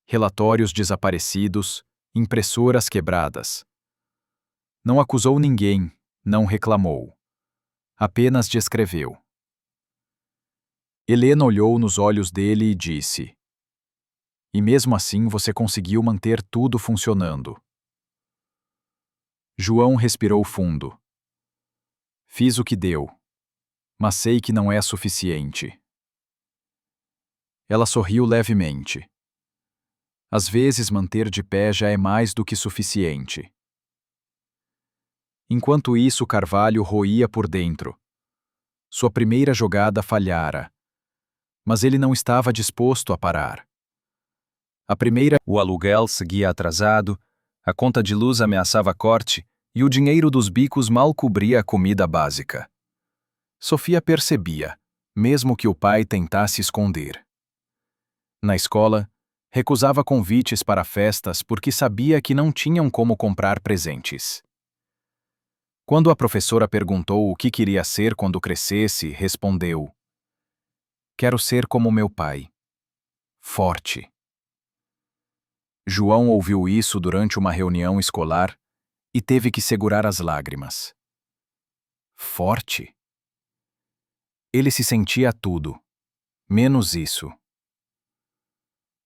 Relatórios desaparecidos, impressoras quebradas. Não acusou ninguém, não reclamou. Apenas descreveu. Helena olhou nos olhos dele e disse: E mesmo assim você conseguiu manter tudo funcionando. João respirou fundo. Fiz o que deu, mas sei que não é suficiente. Ela sorriu levemente. Às vezes manter de pé já é mais do que suficiente. Enquanto isso, Carvalho roía por dentro. Sua primeira jogada falhara, mas ele não estava disposto a parar. O aluguel seguia atrasado, a conta de luz ameaçava corte e o dinheiro dos bicos mal cobria a comida básica. Sofia percebia, mesmo que o pai tentasse esconder. Na escola, recusava convites para festas porque sabia que não tinham como comprar presentes. Quando a professora perguntou o que queria ser quando crescesse, respondeu: Quero ser como meu pai. Forte. João ouviu isso durante uma reunião escolar e teve que segurar as lágrimas. Forte? Ele se sentia tudo, menos isso.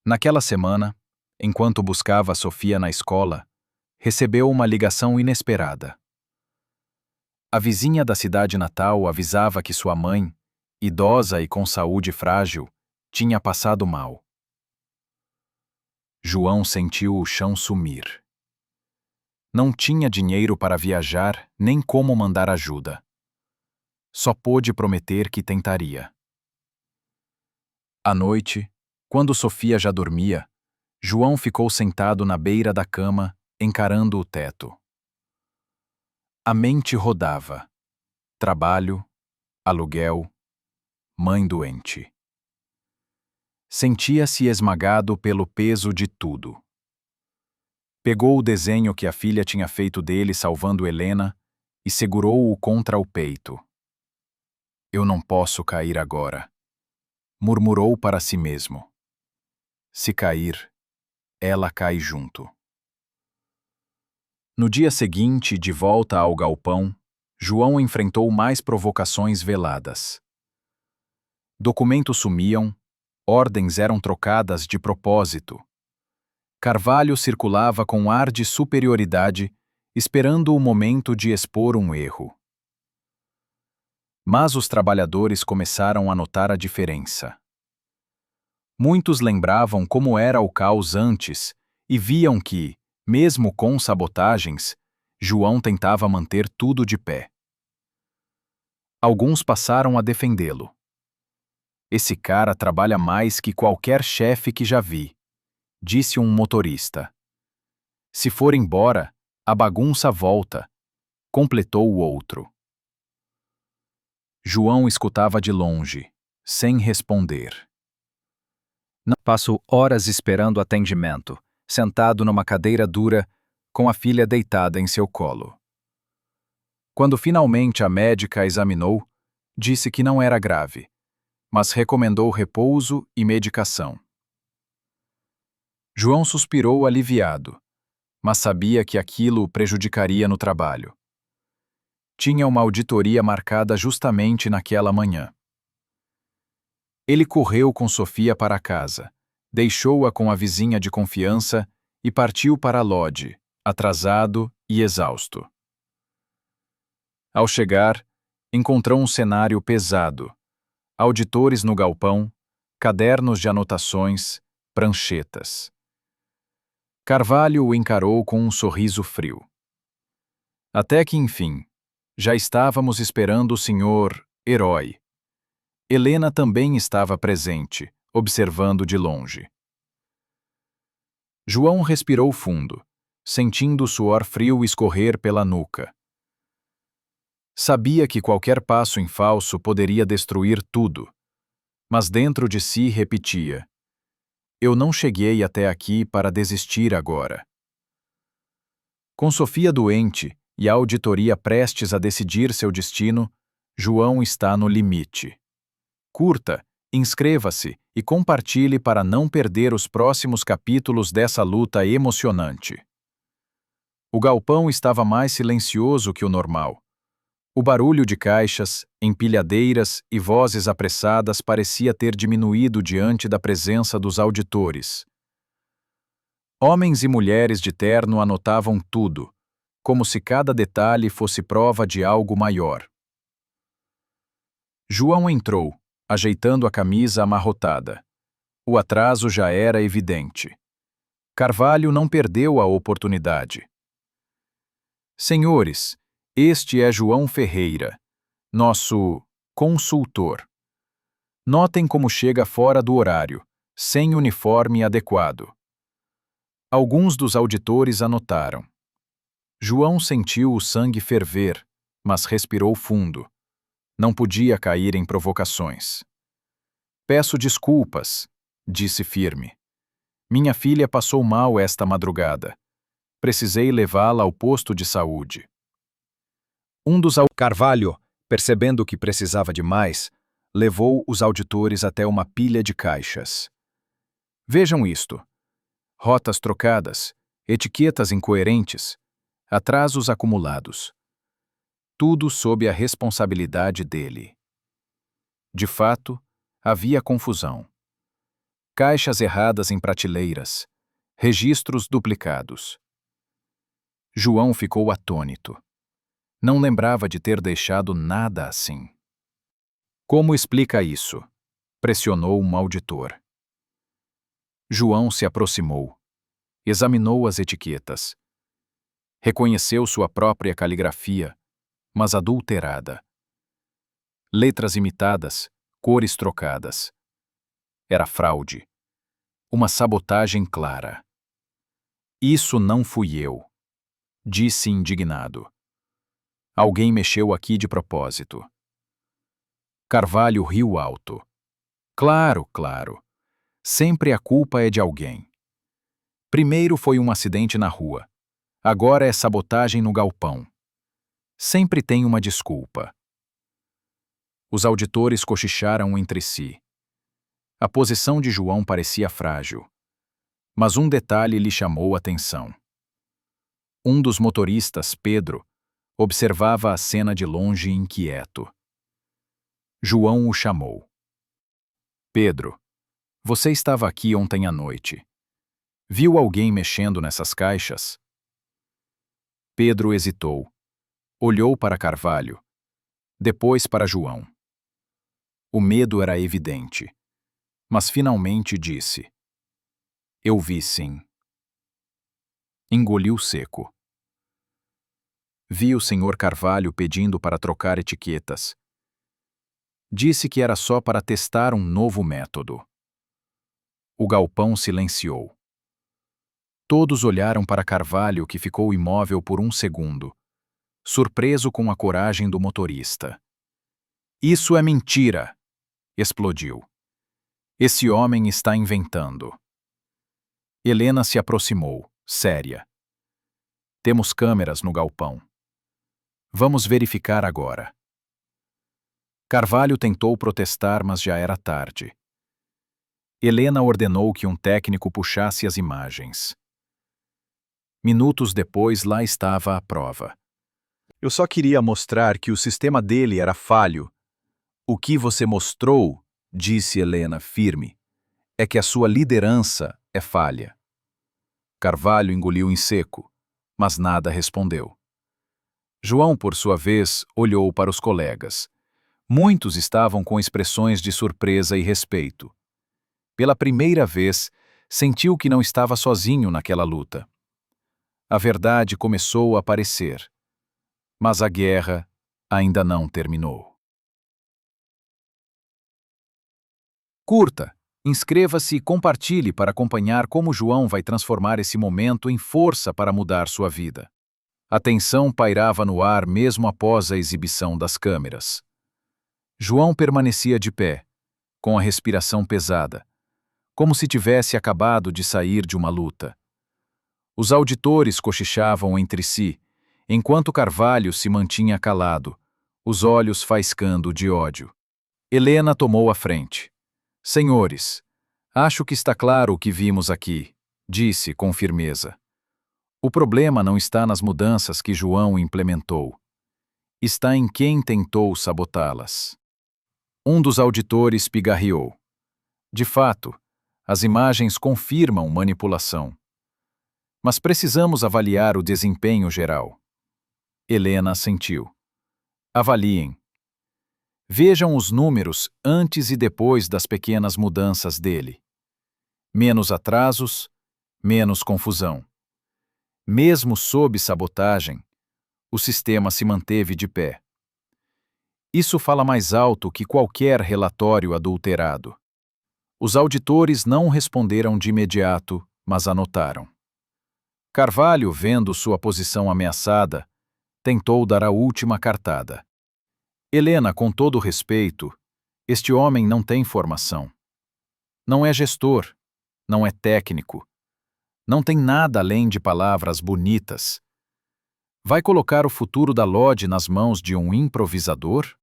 Naquela semana, enquanto buscava Sofia na escola, recebeu uma ligação inesperada. A vizinha da cidade natal avisava que sua mãe, idosa e com saúde frágil, tinha passado mal. João sentiu o chão sumir. Não tinha dinheiro para viajar nem como mandar ajuda. Só pôde prometer que tentaria. À noite, quando Sofia já dormia, João ficou sentado na beira da cama, encarando o teto. A mente rodava. Trabalho, aluguel, mãe doente. Sentia-se esmagado pelo peso de tudo. Pegou o desenho que a filha tinha feito dele salvando Helena e segurou-o contra o peito. Eu não posso cair agora, murmurou para si mesmo. Se cair, ela cai junto. No dia seguinte, de volta ao galpão, João enfrentou mais provocações veladas. Documentos sumiam, ordens eram trocadas de propósito. Carvalho circulava com ar de superioridade, esperando o momento de expor um erro. Mas os trabalhadores começaram a notar a diferença. Muitos lembravam como era o caos antes e viam que, mesmo com sabotagens, João tentava manter tudo de pé. Alguns passaram a defendê-lo. Esse cara trabalha mais que qualquer chefe que já vi, disse um motorista. Se for embora, a bagunça volta, completou o outro. João escutava de longe, sem responder. Passo horas esperando atendimento, sentado numa cadeira dura, com a filha deitada em seu colo. Quando finalmente a médica a examinou, disse que não era grave, mas recomendou repouso e medicação. João suspirou aliviado, mas sabia que aquilo o prejudicaria no trabalho. Tinha uma auditoria marcada justamente naquela manhã. Ele correu com Sofia para casa, deixou-a com a vizinha de confiança e partiu para a lodge, atrasado e exausto. Ao chegar, encontrou um cenário pesado: auditores no galpão, cadernos de anotações, pranchetas. Carvalho o encarou com um sorriso frio. Até que, enfim, já estávamos esperando o senhor Herói. Helena também estava presente, observando de longe. João respirou fundo, sentindo o suor frio escorrer pela nuca. Sabia que qualquer passo em falso poderia destruir tudo, mas dentro de si repetia: eu não cheguei até aqui para desistir agora. Com Sofia doente e a auditoria prestes a decidir seu destino, João está no limite. Curta, inscreva-se e compartilhe para não perder os próximos capítulos dessa luta emocionante. O galpão estava mais silencioso que o normal. O barulho de caixas, empilhadeiras e vozes apressadas parecia ter diminuído diante da presença dos auditores. Homens e mulheres de terno anotavam tudo, como se cada detalhe fosse prova de algo maior. João entrou, ajeitando a camisa amarrotada. O atraso já era evidente. Carvalho não perdeu a oportunidade. Senhores, este é João Ferreira, nosso consultor. Notem como chega fora do horário, sem uniforme adequado. Alguns dos auditores anotaram. João sentiu o sangue ferver, mas respirou fundo. Não podia cair em provocações. Peço desculpas, disse firme. Minha filha passou mal esta madrugada. Precisei levá-la ao posto de saúde. Carvalho, percebendo que precisava de mais, levou os auditores até uma pilha de caixas. Vejam isto. Rotas trocadas, etiquetas incoerentes, atrasos acumulados. Tudo sob a responsabilidade dele. De fato, havia confusão. Caixas erradas em prateleiras, registros duplicados. João ficou atônito. Não lembrava de ter deixado nada assim. Como explica isso? Pressionou um auditor. João se aproximou. Examinou as etiquetas. Reconheceu sua própria caligrafia, mas adulterada. Letras imitadas, cores trocadas. Era fraude. Uma sabotagem clara. Isso não fui eu, disse indignado. Alguém mexeu aqui de propósito. Carvalho riu alto. Claro, claro. Sempre a culpa é de alguém. Primeiro foi um acidente na rua. Agora é sabotagem no galpão. Sempre tem uma desculpa. Os auditores cochicharam entre si. A posição de João parecia frágil. Mas um detalhe lhe chamou a atenção. Um dos motoristas, Pedro, observava a cena de longe inquieto. João o chamou. Pedro, você estava aqui ontem à noite. Viu alguém mexendo nessas caixas? Pedro hesitou. Olhou para Carvalho. Depois para João. O medo era evidente. Mas finalmente disse: Eu vi sim. Engoliu seco. Vi o Sr. Carvalho pedindo para trocar etiquetas. Disse que era só para testar um novo método. O galpão silenciou. Todos olharam para Carvalho, que ficou imóvel por um segundo, surpreso com a coragem do motorista. Isso é mentira! Explodiu. Esse homem está inventando. Helena se aproximou, séria. Temos câmeras no galpão. Vamos verificar agora. Carvalho tentou protestar, mas já era tarde. Helena ordenou que um técnico puxasse as imagens. Minutos depois, lá estava a prova. Eu só queria mostrar que o sistema dele era falho. O que você mostrou, disse Helena firme, é que a sua liderança é falha. Carvalho engoliu em seco, mas nada respondeu. João, por sua vez, olhou para os colegas. Muitos estavam com expressões de surpresa e respeito. Pela primeira vez, sentiu que não estava sozinho naquela luta. A verdade começou a aparecer, mas a guerra ainda não terminou. Curta, inscreva-se e compartilhe para acompanhar como João vai transformar esse momento em força para mudar sua vida. A tensão pairava no ar mesmo após a exibição das câmeras. João permanecia de pé, com a respiração pesada, como se tivesse acabado de sair de uma luta. Os auditores cochichavam entre si, enquanto Carvalho se mantinha calado, os olhos faiscando de ódio. Helena tomou a frente. Senhores, acho que está claro o que vimos aqui, disse com firmeza. O problema não está nas mudanças que João implementou. Está em quem tentou sabotá-las. Um dos auditores pigarreou. De fato, as imagens confirmam manipulação. Mas precisamos avaliar o desempenho geral. Helena assentiu. Avaliem. Vejam os números antes e depois das pequenas mudanças dele. Menos atrasos, menos confusão. Mesmo sob sabotagem, o sistema se manteve de pé. Isso fala mais alto que qualquer relatório adulterado. Os auditores não responderam de imediato, mas anotaram. Carvalho, vendo sua posição ameaçada, tentou dar a última cartada. Helena, com todo respeito, este homem não tem formação. Não é gestor, não é técnico. Não tem nada além de palavras bonitas. Vai colocar o futuro da Lodge nas mãos de um improvisador?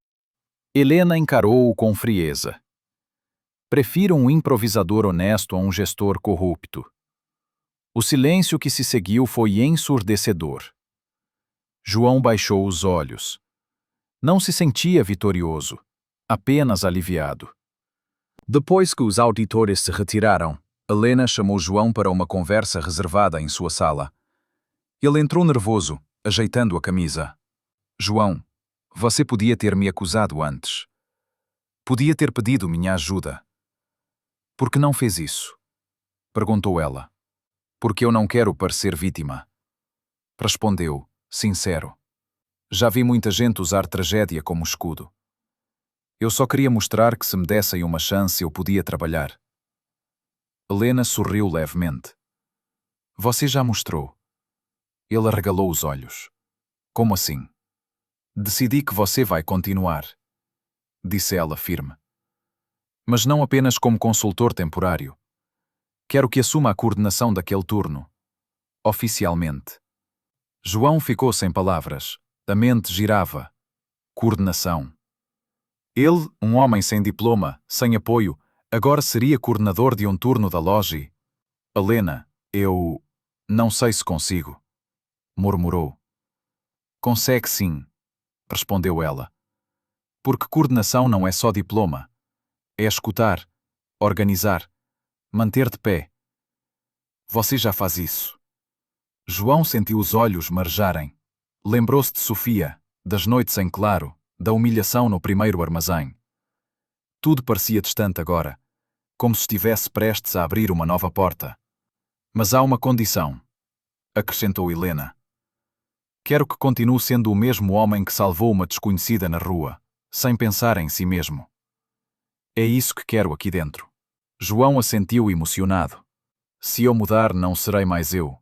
Helena encarou-o com frieza. Prefiro um improvisador honesto a um gestor corrupto. O silêncio que se seguiu foi ensurdecedor. João baixou os olhos. Não se sentia vitorioso, apenas aliviado. Depois que os auditores se retiraram, Helena chamou João para uma conversa reservada em sua sala. Ele entrou nervoso, ajeitando a camisa. João, você podia ter me acusado antes. Podia ter pedido minha ajuda. Por que não fez isso? Perguntou ela. Porque eu não quero parecer vítima. Respondeu, sincero. Já vi muita gente usar tragédia como escudo. Eu só queria mostrar que se me dessem uma chance eu podia trabalhar. Helena sorriu levemente. Você já mostrou. Ele arregalou os olhos. Como assim? Decidi que você vai continuar, disse ela firme. Mas não apenas como consultor temporário. Quero que assuma a coordenação daquele turno. Oficialmente. João ficou sem palavras. A mente girava. Coordenação. Ele, um homem sem diploma, sem apoio, agora seria coordenador de um turno da Lodge. Helena, eu... não sei se consigo. Murmurou. Consegue sim, respondeu ela. Porque coordenação não é só diploma. É escutar, organizar, manter de pé. Você já faz isso. João sentiu os olhos marejarem. Lembrou-se de Sofia, das noites em claro, da humilhação no primeiro armazém. Tudo parecia distante agora, como se estivesse prestes a abrir uma nova porta. Mas há uma condição, acrescentou Helena. Quero que continue sendo o mesmo homem que salvou uma desconhecida na rua, sem pensar em si mesmo. É isso que quero aqui dentro. João assentiu emocionado. Se eu mudar, não serei mais eu.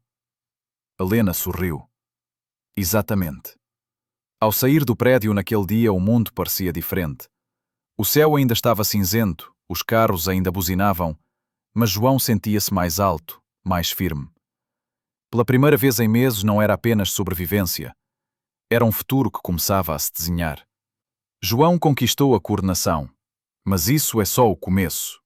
Helena sorriu. Exatamente. Ao sair do prédio naquele dia, o mundo parecia diferente. O céu ainda estava cinzento, os carros ainda buzinavam, mas João sentia-se mais alto, mais firme. Pela primeira vez em meses não era apenas sobrevivência. Era um futuro que começava a se desenhar. João conquistou a coordenação, mas isso é só o começo.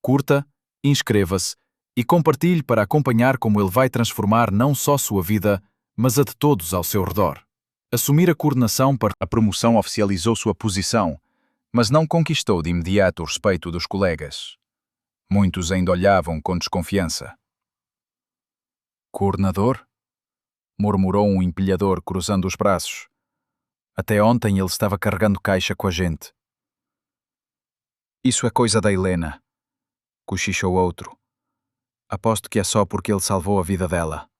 Curta, inscreva-se e compartilhe para acompanhar como ele vai transformar não só sua vida, mas a de todos ao seu redor. Assumir a coordenação para a promoção oficializou sua posição, mas não conquistou de imediato o respeito dos colegas. Muitos ainda olhavam com desconfiança. Coordenador? Murmurou um empilhador cruzando os braços. Até ontem ele estava carregando caixa com a gente. Isso é coisa da Helena, cochichou outro. Aposto que é só porque ele salvou a vida dela.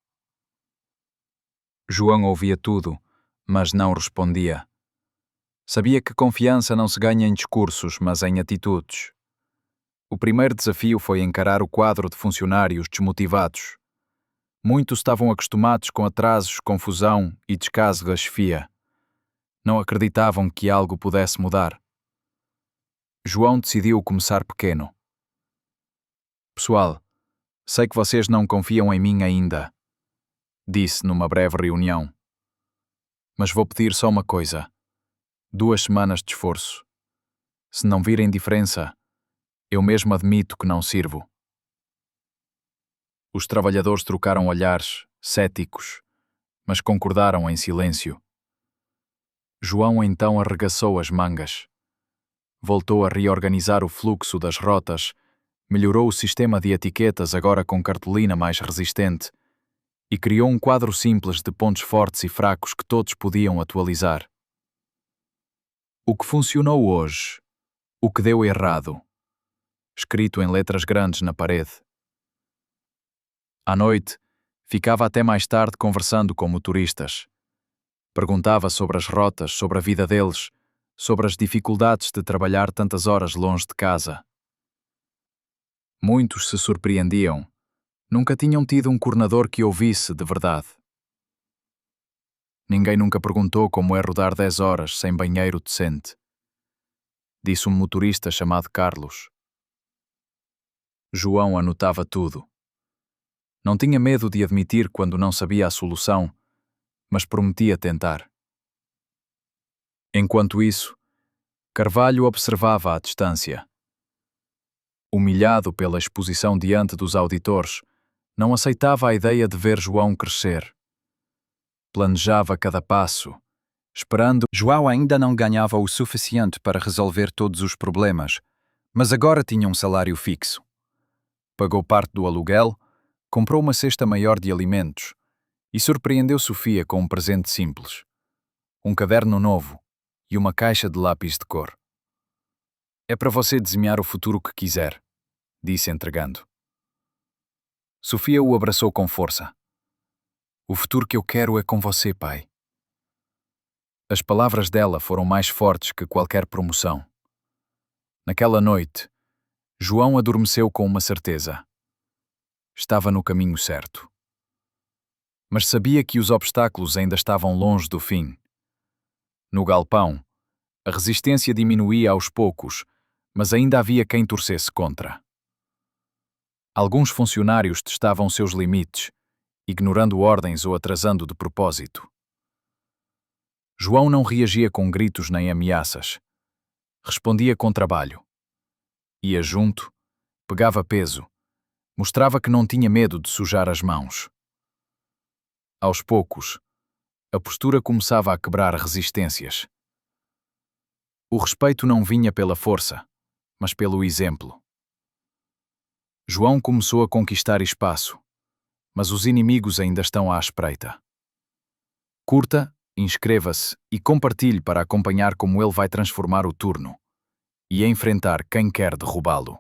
João ouvia tudo, mas não respondia. Sabia que confiança não se ganha em discursos, mas em atitudes. O primeiro desafio foi encarar o quadro de funcionários desmotivados. Muitos estavam acostumados com atrasos, confusão e descaso da chefia. Não acreditavam que algo pudesse mudar. João decidiu começar pequeno. Pessoal, sei que vocês não confiam em mim ainda, disse numa breve reunião. Mas vou pedir só uma coisa. 2 semanas de esforço. Se não virem diferença, eu mesmo admito que não sirvo. Os trabalhadores trocaram olhares, céticos, mas concordaram em silêncio. João então arregaçou as mangas. Voltou a reorganizar o fluxo das rotas, melhorou o sistema de etiquetas agora com cartolina mais resistente e criou um quadro simples de pontos fortes e fracos que todos podiam atualizar. O que funcionou hoje, o que deu errado, escrito em letras grandes na parede. À noite, ficava até mais tarde conversando com motoristas. Perguntava sobre as rotas, sobre a vida deles, sobre as dificuldades de trabalhar tantas horas longe de casa. Muitos se surpreendiam. Nunca tinham tido um coordenador que ouvisse de verdade. Ninguém nunca perguntou como é rodar 10 horas sem banheiro decente, disse um motorista chamado Carlos. João anotava tudo. Não tinha medo de admitir quando não sabia a solução, mas prometia tentar. Enquanto isso, Carvalho observava à distância. Humilhado pela exposição diante dos auditores, não aceitava a ideia de ver João crescer. Planejava cada passo, esperando. João ainda não ganhava o suficiente para resolver todos os problemas, mas agora tinha um salário fixo. Pagou parte do aluguel, comprou uma cesta maior de alimentos e surpreendeu Sofia com um presente simples. Um caderno novo e uma caixa de lápis de cor. É para você desenhar o futuro que quiser, disse entregando. Sofia o abraçou com força. O futuro que eu quero é com você, pai. As palavras dela foram mais fortes que qualquer promoção. Naquela noite, João adormeceu com uma certeza. Estava no caminho certo. Mas sabia que os obstáculos ainda estavam longe do fim. No galpão, a resistência diminuía aos poucos, mas ainda havia quem torcesse contra. Alguns funcionários testavam seus limites, ignorando ordens ou atrasando de propósito. João não reagia com gritos nem ameaças. Respondia com trabalho. Ia junto, pegava peso, mostrava que não tinha medo de sujar as mãos. Aos poucos, a postura começava a quebrar resistências. O respeito não vinha pela força, mas pelo exemplo. João começou a conquistar espaço, mas os inimigos ainda estão à espreita. Curta, inscreva-se e compartilhe para acompanhar como ele vai transformar o turno e enfrentar quem quer derrubá-lo.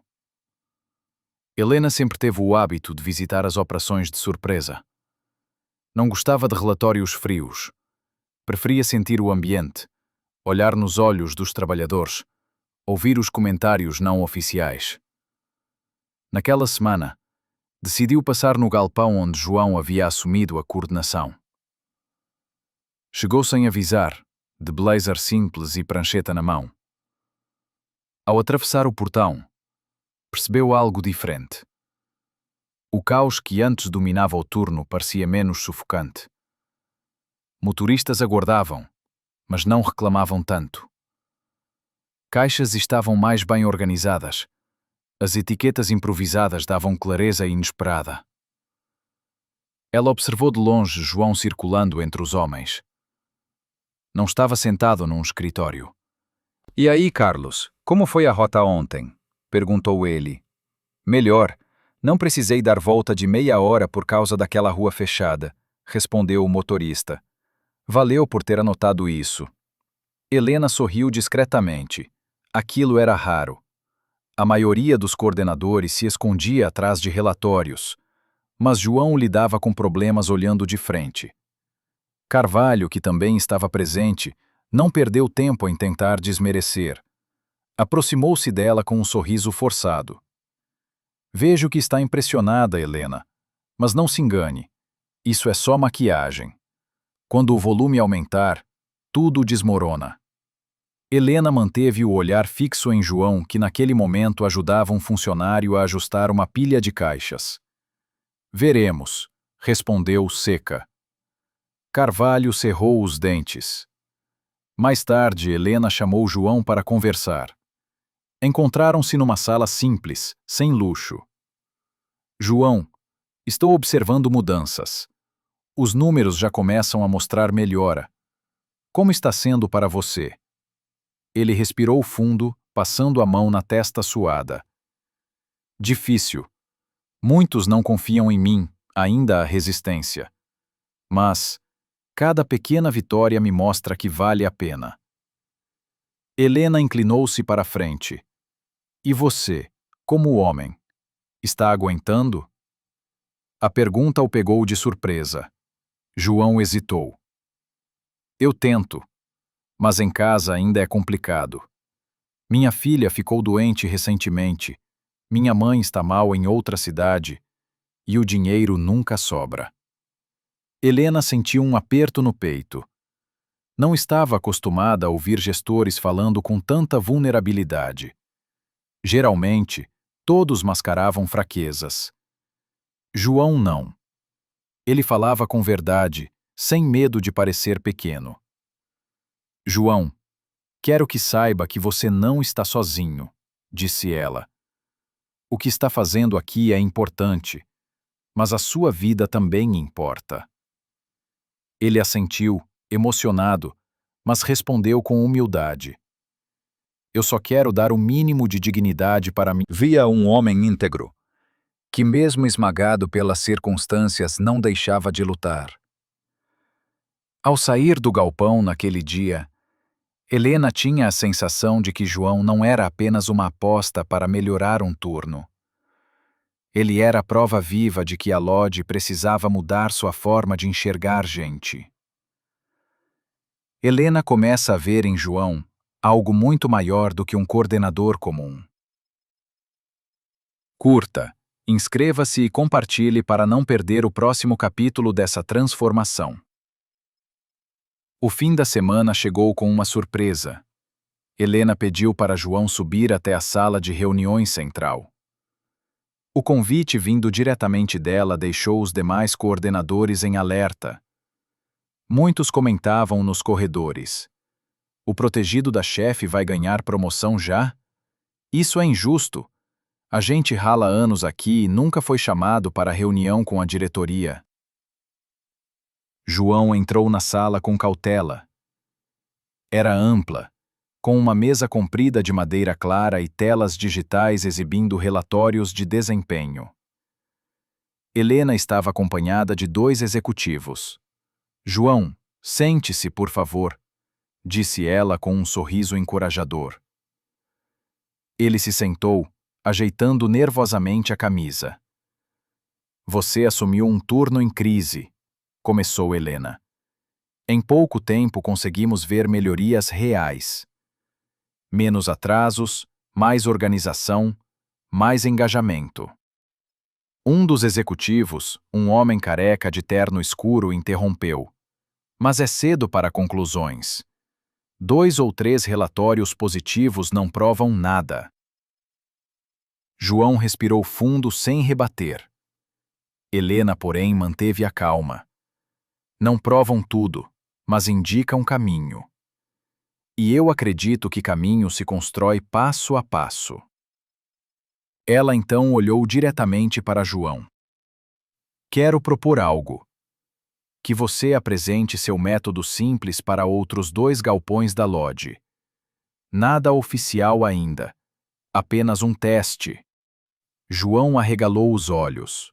Helena sempre teve o hábito de visitar as operações de surpresa. Não gostava de relatórios frios. Preferia sentir o ambiente, olhar nos olhos dos trabalhadores, ouvir os comentários não oficiais. Naquela semana, decidiu passar no galpão onde João havia assumido a coordenação. Chegou sem avisar, de blazer simples e prancheta na mão. Ao atravessar o portão, percebeu algo diferente. O caos que antes dominava o turno parecia menos sufocante. Motoristas aguardavam, mas não reclamavam tanto. Caixas estavam mais bem organizadas. As etiquetas improvisadas davam clareza inesperada. Ela observou de longe João circulando entre os homens. Não estava sentado num escritório. E aí, Carlos, como foi a rota ontem? Perguntou ele. Melhor, não precisei dar volta de meia hora por causa daquela rua fechada, respondeu o motorista. Valeu por ter anotado isso. Helena sorriu discretamente. Aquilo era raro. A maioria dos coordenadores se escondia atrás de relatórios, mas João lidava com problemas olhando de frente. Carvalho, que também estava presente, não perdeu tempo em tentar desmerecer. Aproximou-se dela com um sorriso forçado. Vejo que está impressionada, Helena, mas não se engane. Isso é só maquiagem. Quando o volume aumentar, tudo desmorona. Helena manteve o olhar fixo em João, que naquele momento ajudava um funcionário a ajustar uma pilha de caixas. Veremos, respondeu seca. Carvalho cerrou os dentes. Mais tarde, Helena chamou João para conversar. Encontraram-se numa sala simples, sem luxo. João, estou observando mudanças. Os números já começam a mostrar melhora. Como está sendo para você? Ele respirou fundo, passando a mão na testa suada. Difícil. Muitos não confiam em mim, ainda há resistência. Mas cada pequena vitória me mostra que vale a pena. Helena inclinou-se para a frente. E você, como homem, está aguentando? A pergunta o pegou de surpresa. João hesitou. Eu tento, mas em casa ainda é complicado. Minha filha ficou doente recentemente, minha mãe está mal em outra cidade, e o dinheiro nunca sobra. Helena sentiu um aperto no peito. Não estava acostumada a ouvir gestores falando com tanta vulnerabilidade. Geralmente, todos mascaravam fraquezas. João não. Ele falava com verdade, sem medo de parecer pequeno. João, quero que saiba que você não está sozinho, disse ela. O que está fazendo aqui é importante, mas a sua vida também importa. Ele assentiu, emocionado, mas respondeu com humildade. Eu só quero dar o mínimo de dignidade para mim. Via um homem íntegro, que mesmo esmagado pelas circunstâncias não deixava de lutar. Ao sair do galpão naquele dia, Helena tinha a sensação de que João não era apenas uma aposta para melhorar um turno. Ele era a prova viva de que a Lodge precisava mudar sua forma de enxergar gente. Helena começa a ver em João algo muito maior do que um coordenador comum. Curta, inscreva-se e compartilhe para não perder o próximo capítulo dessa transformação. O fim da semana chegou com uma surpresa. Helena pediu para João subir até a sala de reuniões central. O convite vindo diretamente dela deixou os demais coordenadores em alerta. Muitos comentavam nos corredores. O protegido da chefe vai ganhar promoção já? Isso é injusto. A gente rala anos aqui e nunca foi chamado para reunião com a diretoria. João entrou na sala com cautela. Era ampla, com uma mesa comprida de madeira clara e telas digitais exibindo relatórios de desempenho. Helena estava acompanhada de 2 executivos. João, sente-se, por favor, disse ela com um sorriso encorajador. Ele se sentou, ajeitando nervosamente a camisa. Você assumiu um turno em crise, começou Helena. Em pouco tempo conseguimos ver melhorias reais. Menos atrasos, mais organização, mais engajamento. Um dos executivos, um homem careca de terno escuro, interrompeu. Mas é cedo para conclusões. 2 ou 3 relatórios positivos não provam nada. João respirou fundo sem rebater. Helena, porém, manteve a calma. Não provam tudo, mas indicam caminho. E eu acredito que caminho se constrói passo a passo. Ela então olhou diretamente para João. Quero propor algo. Que você apresente seu método simples para outros 2 galpões da Lodge. Nada oficial ainda. Apenas um teste. João arregalou os olhos.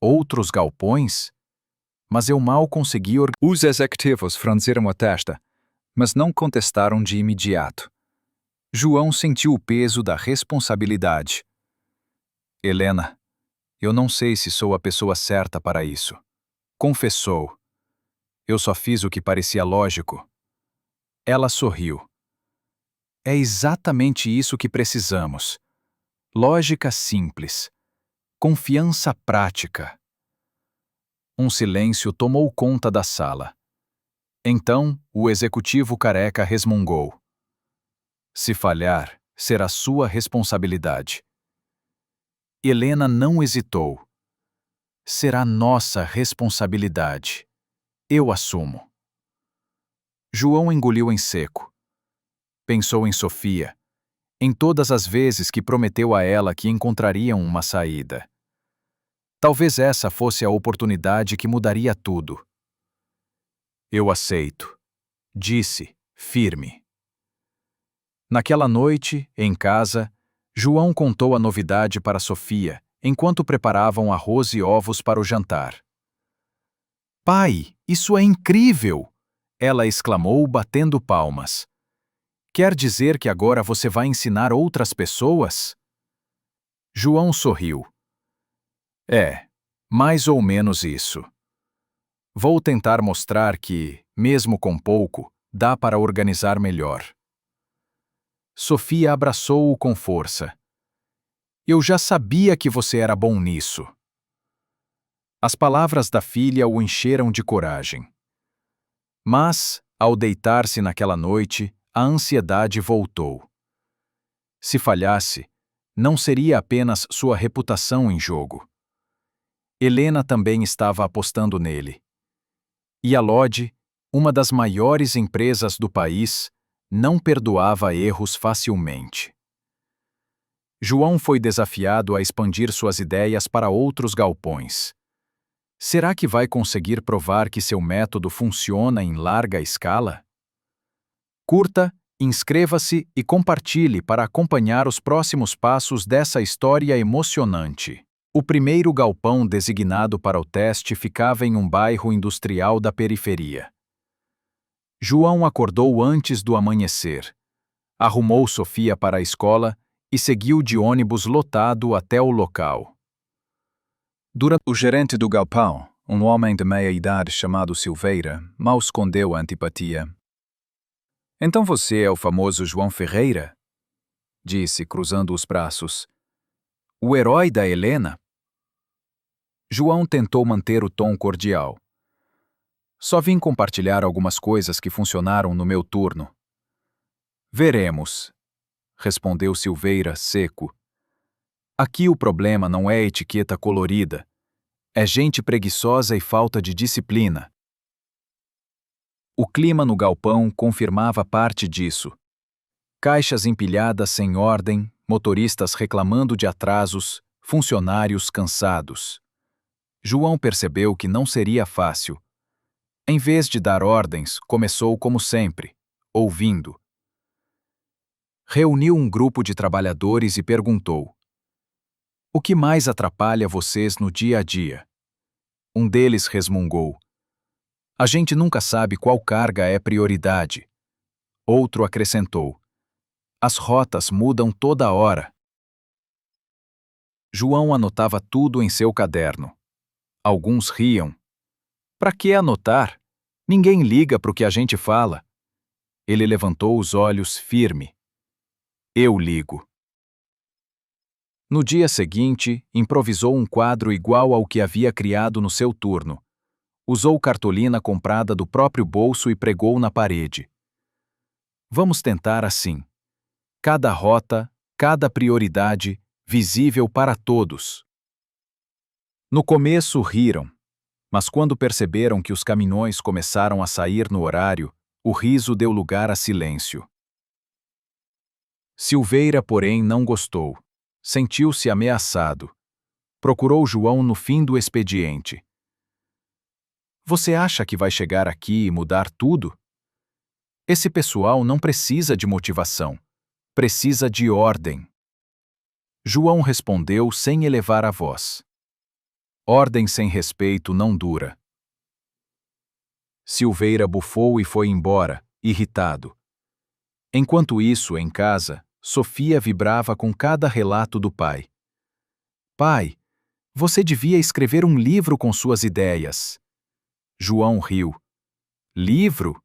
Outros galpões? Mas eu mal consegui Os executivos franziram a testa, mas não contestaram de imediato. João sentiu o peso da responsabilidade. Helena, eu não sei se sou a pessoa certa para isso. Confessou. Eu só fiz o que parecia lógico. Ela sorriu. É exatamente isso que precisamos. Lógica simples. Confiança prática. Um silêncio tomou conta da sala. Então, o executivo careca resmungou. Se falhar, será sua responsabilidade. Helena não hesitou. Será nossa responsabilidade. Eu assumo. João engoliu em seco. Pensou em Sofia, em todas as vezes que prometeu a ela que encontrariam uma saída. Talvez essa fosse a oportunidade que mudaria tudo. Eu aceito, disse, firme. Naquela noite, em casa, João contou a novidade para Sofia, enquanto preparavam arroz e ovos para o jantar. Pai, isso é incrível! Ela exclamou, batendo palmas. Quer dizer que agora você vai ensinar outras pessoas? João sorriu. É, mais ou menos isso. Vou tentar mostrar que, mesmo com pouco, dá para organizar melhor. Sofia abraçou-o com força. Eu já sabia que você era bom nisso. As palavras da filha o encheram de coragem. Mas, ao deitar-se naquela noite, a ansiedade voltou. Se falhasse, não seria apenas sua reputação em jogo. Helena também estava apostando nele. E a Lodge, uma das maiores empresas do país, não perdoava erros facilmente. João foi desafiado a expandir suas ideias para outros galpões. Será que vai conseguir provar que seu método funciona em larga escala? Curta, inscreva-se e compartilhe para acompanhar os próximos passos dessa história emocionante. O primeiro galpão designado para o teste ficava em um bairro industrial da periferia. João acordou antes do amanhecer, arrumou Sofia para a escola e seguiu de ônibus lotado até o local. O gerente do galpão, um homem de meia-idade chamado Silveira, mal escondeu a antipatia. Então você é o famoso João Ferreira? Disse, cruzando os braços. O herói da Helena? João tentou manter o tom cordial. Só vim compartilhar algumas coisas que funcionaram no meu turno. Veremos, respondeu Silveira, seco. Aqui o problema não é etiqueta colorida. É gente preguiçosa e falta de disciplina. O clima no galpão confirmava parte disso. Caixas empilhadas sem ordem, motoristas reclamando de atrasos, funcionários cansados. João percebeu que não seria fácil. Em vez de dar ordens, começou como sempre, ouvindo. Reuniu um grupo de trabalhadores e perguntou: o que mais atrapalha vocês no dia a dia? Um deles resmungou: a gente nunca sabe qual carga é prioridade. Outro acrescentou: as rotas mudam toda hora. João anotava tudo em seu caderno. Alguns riam. Para que anotar? Ninguém liga para o que a gente fala. Ele levantou os olhos firme. Eu ligo. No dia seguinte, improvisou um quadro igual ao que havia criado no seu turno. Usou cartolina comprada do próprio bolso e pregou na parede. Vamos tentar assim. Cada rota, cada prioridade, visível para todos. No começo riram, mas quando perceberam que os caminhões começaram a sair no horário, o riso deu lugar a silêncio. Silveira, porém, não gostou. Sentiu-se ameaçado. Procurou João no fim do expediente. Você acha que vai chegar aqui e mudar tudo? Esse pessoal não precisa de motivação. Precisa de ordem. João respondeu sem elevar a voz. Ordem sem respeito não dura. Silveira bufou e foi embora, irritado. Enquanto isso, em casa, Sofia vibrava com cada relato do pai. Pai, você devia escrever um livro com suas ideias. João riu. Livro?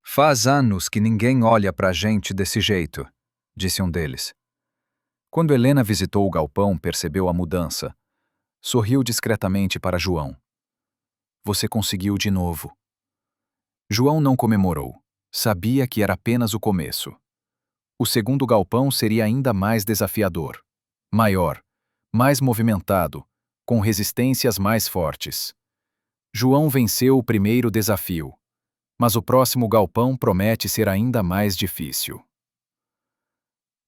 Faz anos que ninguém olha pra gente desse jeito, disse um deles. Quando Helena visitou o galpão, percebeu a mudança. Sorriu discretamente para João. Você conseguiu de novo. João não comemorou. Sabia que era apenas o começo. O segundo galpão seria ainda mais desafiador. Maior, mais movimentado, com resistências mais fortes. João venceu o primeiro desafio, mas o próximo galpão promete ser ainda mais difícil.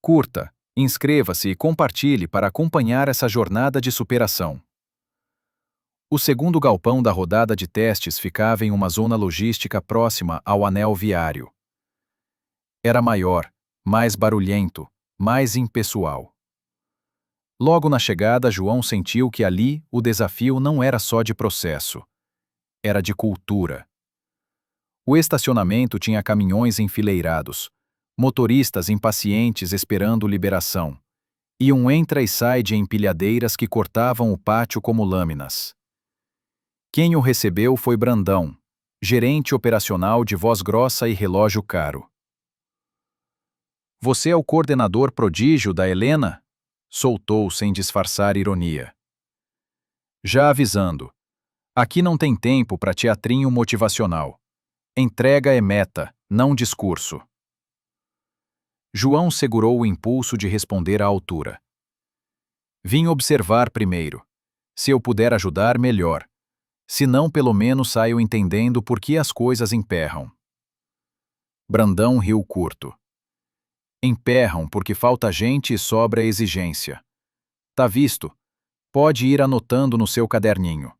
Curta, inscreva-se e compartilhe para acompanhar essa jornada de superação. O segundo galpão da rodada de testes ficava em uma zona logística próxima ao anel viário. Era maior, mais barulhento, mais impessoal. Logo na chegada, João sentiu que ali o desafio não era só de processo. Era de cultura. O estacionamento tinha caminhões enfileirados, motoristas impacientes esperando liberação, e um entra e sai de empilhadeiras que cortavam o pátio como lâminas. Quem o recebeu foi Brandão, gerente operacional de voz grossa e relógio caro. Você é o coordenador prodígio da Helena? Soltou sem disfarçar ironia. Já avisando. Aqui não tem tempo para teatrinho motivacional. Entrega é meta, não discurso. João segurou o impulso de responder à altura. Vim observar primeiro. Se eu puder ajudar, melhor. Se não, pelo menos saio entendendo por que as coisas emperram. Brandão riu curto. Emperram porque falta gente e sobra exigência. Tá visto? Pode ir anotando no seu caderninho.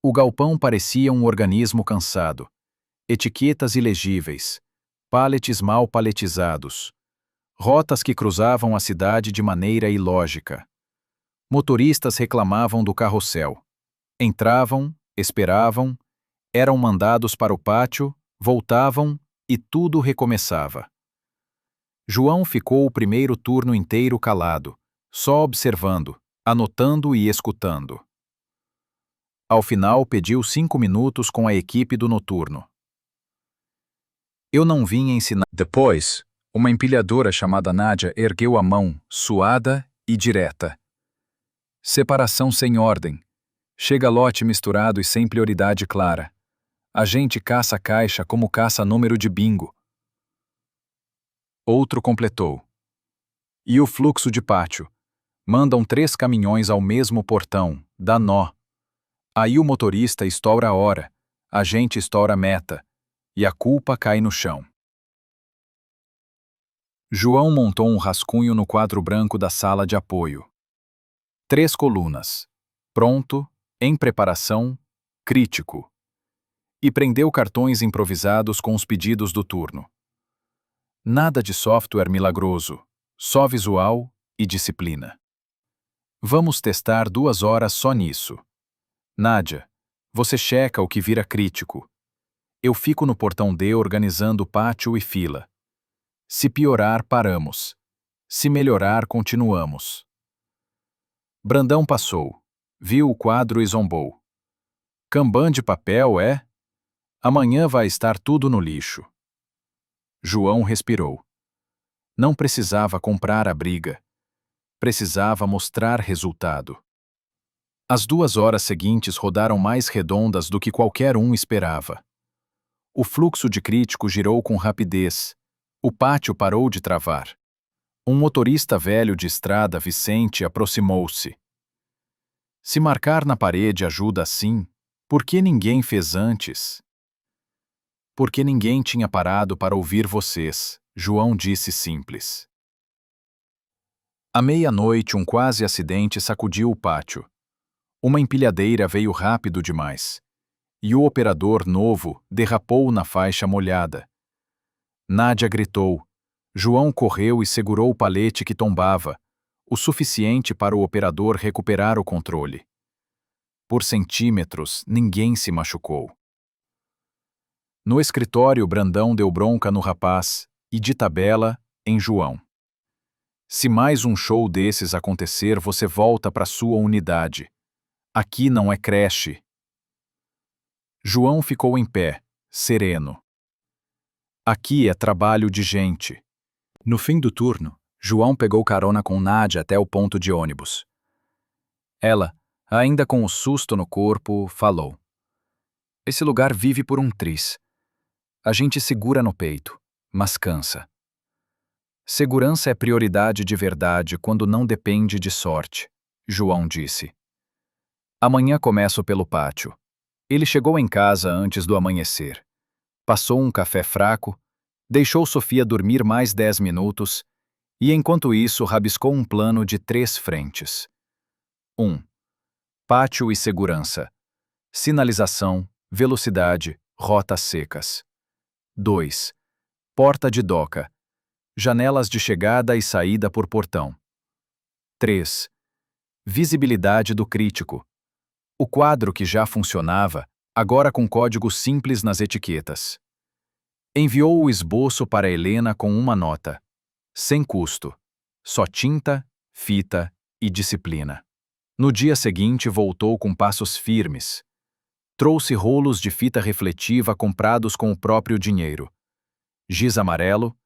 O galpão parecia um organismo cansado. Etiquetas ilegíveis, pallets mal paletizados, rotas que cruzavam a cidade de maneira ilógica. Motoristas reclamavam do carrossel. Entravam, esperavam, eram mandados para o pátio, voltavam e tudo recomeçava. João ficou o primeiro turno inteiro calado, só observando, anotando e escutando. Ao final, pediu 5 minutos com a equipe do noturno. Eu não vim ensinar. Depois, uma empilhadora chamada Nádia ergueu a mão, suada e direta. Separação sem ordem. Chega lote misturado e sem prioridade clara. A gente caça caixa como caça número de bingo. Outro completou. E o fluxo de pátio? Mandam 3 caminhões ao mesmo portão, dá nó. Aí o motorista estoura a hora, a gente estoura a meta, e a culpa cai no chão. João montou um rascunho no quadro branco da sala de apoio. 3 colunas. Pronto, em preparação, crítico. E prendeu cartões improvisados com os pedidos do turno. Nada de software milagroso, só visual e disciplina. Vamos testar 2 horas só nisso. Nádia, você checa o que vira crítico. Eu fico no portão D organizando pátio e fila. Se piorar, paramos. Se melhorar, continuamos. Brandão passou, viu o quadro e zombou. Kanban de papel, é? Amanhã vai estar tudo no lixo. João respirou. Não precisava comprar a briga. Precisava mostrar resultado. As 2 horas seguintes rodaram mais redondas do que qualquer um esperava. O fluxo de crítico girou com rapidez. O pátio parou de travar. Um motorista velho de estrada, Vicente, aproximou-se. Se marcar na parede ajuda assim, por que ninguém fez antes? Porque ninguém tinha parado para ouvir vocês, João disse simples. À meia-noite, um quase acidente sacudiu o pátio. Uma empilhadeira veio rápido demais. E o operador novo derrapou na faixa molhada. Nádia gritou. João correu e segurou o palete que tombava, o suficiente para o operador recuperar o controle. Por centímetros, ninguém se machucou. No escritório, Brandão deu bronca no rapaz e, de tabela, em João. Se mais um show desses acontecer, você volta para sua unidade. Aqui não é creche. João ficou em pé, sereno. Aqui é trabalho de gente. No fim do turno, João pegou carona com Nádia até o ponto de ônibus. Ela, ainda com o susto no corpo, falou. Esse lugar vive por um triz. A gente segura no peito, mas cansa. Segurança é prioridade de verdade quando não depende de sorte, João disse. Amanhã começo pelo pátio. Ele chegou em casa antes do amanhecer. Passou um café fraco, deixou Sofia dormir mais 10 minutos e, enquanto isso, rabiscou um plano de 3 frentes. 1. Pátio e segurança. Sinalização, velocidade, rotas secas. 2. Porta de doca. Janelas de chegada e saída por portão. 3. Visibilidade do crítico. O quadro que já funcionava, agora com código simples nas etiquetas. Enviou o esboço para Helena com uma nota. Sem custo. Só tinta, fita e disciplina. No dia seguinte voltou com passos firmes. Trouxe rolos de fita refletiva comprados com o próprio dinheiro. Giz amarelo,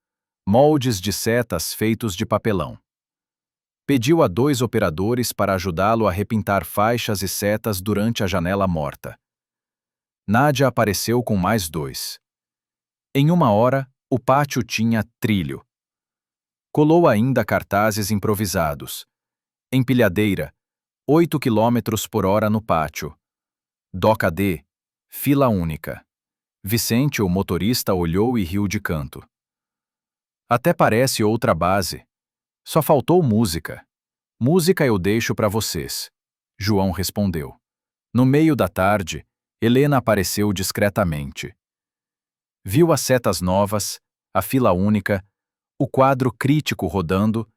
moldes de setas feitos de papelão. Pediu a 2 operadores para ajudá-lo a repintar faixas e setas durante a janela morta. Nádia apareceu com mais 2. Em 1 hora, o pátio tinha trilho. Colou ainda cartazes improvisados. Empilhadeira, 8 km por hora no pátio. Doca D, fila única. Vicente, o motorista, olhou e riu de canto. Até parece outra base. Só faltou música. Música eu deixo para vocês. João respondeu. No meio da tarde, Helena apareceu discretamente. Viu as setas novas, a fila única, o quadro crítico rodando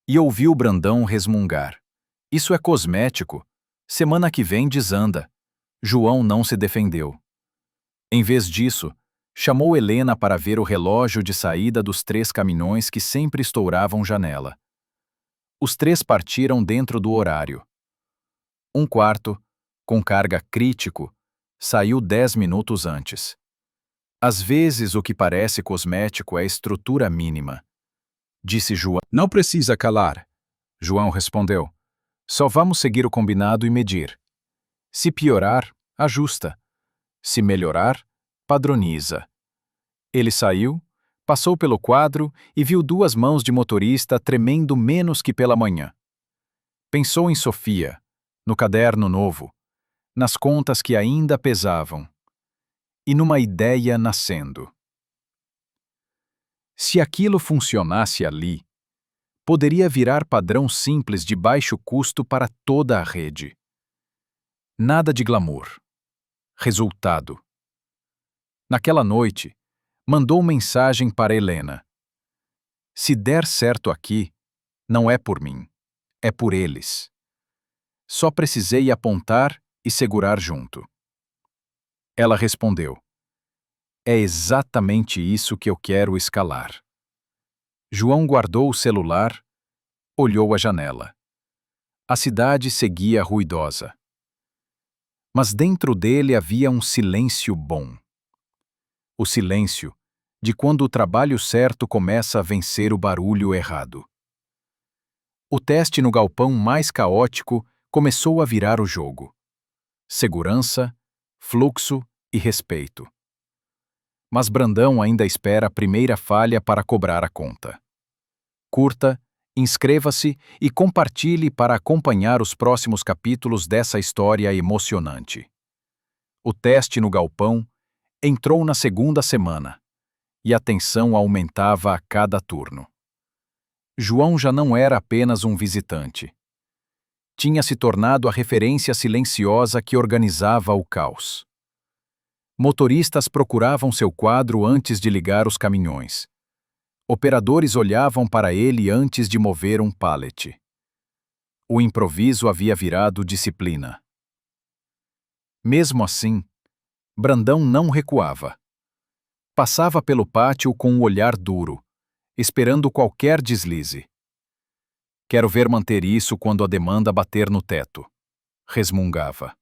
e ouviu Brandão resmungar. Isso é cosmético. Semana que vem desanda. João não se defendeu. Em vez disso, chamou Helena para ver o relógio de saída dos 3 caminhões que sempre estouravam janela. Os 3 partiram dentro do horário. Um quarto, com carga crítico, saiu 10 minutos antes. Às vezes o que parece cosmético é estrutura mínima. Disse João. Não precisa calar. João respondeu. Só vamos seguir o combinado e medir. Se piorar, ajusta. Se melhorar, padroniza. Ele saiu, passou pelo quadro e viu 2 mãos de motorista tremendo menos que pela manhã. Pensou em Sofia, no caderno novo, nas contas que ainda pesavam, e numa ideia nascendo. Se aquilo funcionasse ali, poderia virar padrão simples de baixo custo para toda a rede. Nada de glamour. Resultado. Naquela noite, mandou mensagem para Helena. Se der certo aqui, não é por mim, é por eles. Só precisei apontar e segurar junto. Ela respondeu: é exatamente isso que eu quero escalar. João guardou o celular, olhou a janela. A cidade seguia ruidosa. Mas dentro dele havia um silêncio bom. O silêncio de quando o trabalho certo começa a vencer o barulho errado. O teste no galpão mais caótico começou a virar o jogo. Segurança, fluxo e respeito. Mas Brandão ainda espera a primeira falha para cobrar a conta. Curta, inscreva-se e compartilhe para acompanhar os próximos capítulos dessa história emocionante. O teste no galpão entrou na segunda semana, e a tensão aumentava a cada turno. João já não era apenas um visitante. Tinha se tornado a referência silenciosa que organizava o caos. Motoristas procuravam seu quadro antes de ligar os caminhões. Operadores olhavam para ele antes de mover um pallet. O improviso havia virado disciplina. Mesmo assim, Brandão não recuava. Passava pelo pátio com um olhar duro, esperando qualquer deslize. Quero ver manter isso quando a demanda bater no teto, resmungava.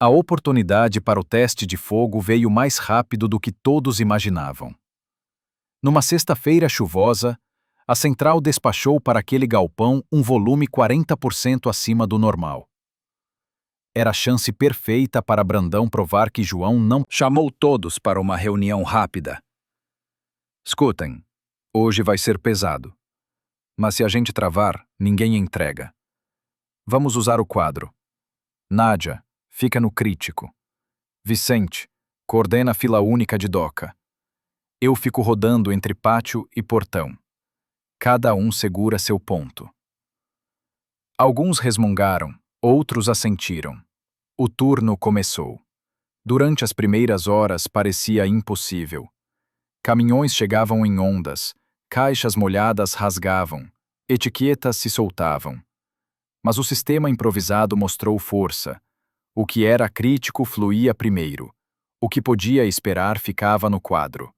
A oportunidade para o teste de fogo veio mais rápido do que todos imaginavam. Numa sexta-feira chuvosa, a central despachou para aquele galpão um volume 40% acima do normal. Era a chance perfeita para Brandão provar que João não chamou todos para uma reunião rápida. Escutem, hoje vai ser pesado. Mas se a gente travar, ninguém entrega. Vamos usar o quadro. Nádia, fica no crítico. Vicente, coordena a fila única de doca. Eu fico rodando entre pátio e portão. Cada um segura seu ponto. Alguns resmungaram, outros assentiram. O turno começou. Durante as primeiras horas parecia impossível. Caminhões chegavam em ondas, caixas molhadas rasgavam, etiquetas se soltavam. Mas o sistema improvisado mostrou força. O que era crítico fluía primeiro. O que podia esperar ficava no quadro.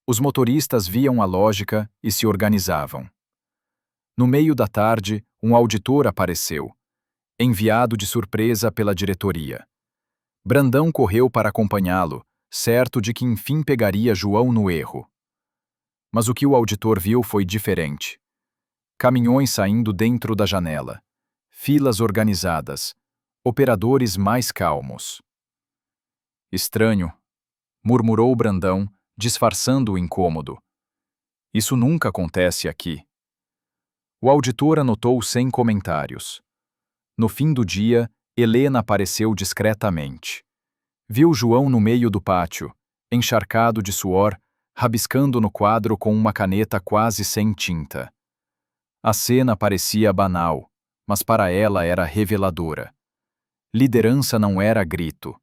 Os motoristas viam a lógica e se organizavam. No meio da tarde, um auditor apareceu, enviado de surpresa pela diretoria. Brandão correu para acompanhá-lo, certo de que enfim pegaria João no erro. Mas o que o auditor viu foi diferente. Caminhões saindo dentro da janela, filas organizadas, operadores mais calmos. Estranho, murmurou Brandão, disfarçando o incômodo. Isso nunca acontece aqui. O auditor anotou sem comentários. No fim do dia, Helena apareceu discretamente. Viu João no meio do pátio, encharcado de suor, rabiscando no quadro com uma caneta quase sem tinta. A cena parecia banal, mas para ela era reveladora. Liderança não era grito,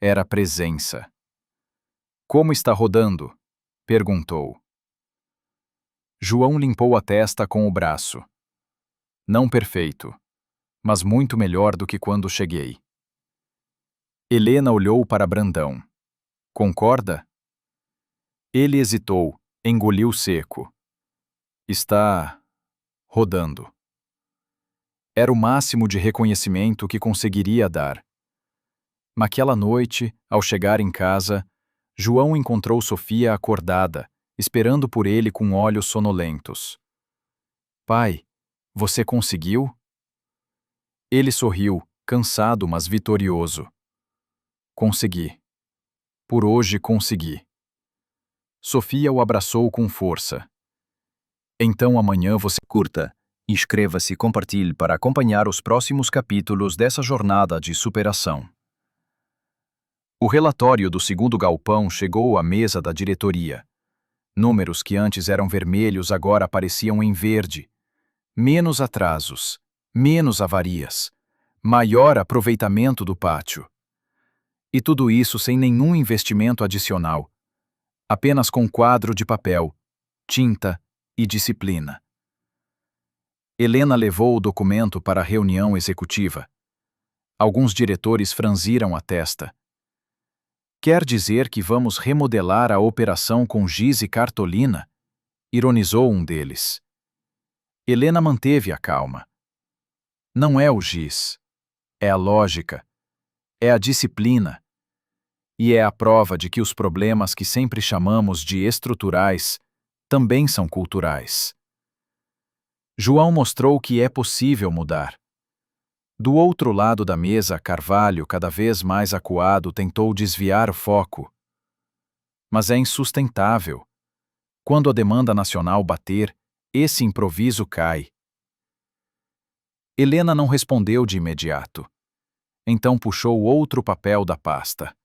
era presença. Como está rodando? Perguntou. João limpou a testa com o braço. Não perfeito, mas muito melhor do que quando cheguei. Helena olhou para Brandão. Concorda? Ele hesitou, engoliu seco. Está rodando. Era o máximo de reconhecimento que conseguiria dar. Naquela noite, ao chegar em casa, João encontrou Sofia acordada, esperando por ele com olhos sonolentos. Pai, você conseguiu? Ele sorriu, cansado, mas vitorioso. Consegui. Por hoje consegui. Sofia o abraçou com força. Então amanhã você curta, inscreva-se e compartilhe para acompanhar os próximos capítulos dessa jornada de superação. O relatório do segundo galpão chegou à mesa da diretoria. Números que antes eram vermelhos agora apareciam em verde. Menos atrasos, menos avarias, maior aproveitamento do pátio. E tudo isso sem nenhum investimento adicional. Apenas com quadro de papel, tinta e disciplina. Helena levou o documento para a reunião executiva. Alguns diretores franziram a testa. Quer dizer que vamos remodelar a operação com giz e cartolina? Ironizou um deles. Helena manteve a calma. Não é o giz. É a lógica. É a disciplina. E é a prova de que os problemas que sempre chamamos de estruturais também são culturais. João mostrou que é possível mudar. Do outro lado da mesa, Carvalho, cada vez mais acuado, tentou desviar o foco. Mas é insustentável. Quando a demanda nacional bater, esse improviso cai. Helena não respondeu de imediato. Então puxou outro papel da pasta.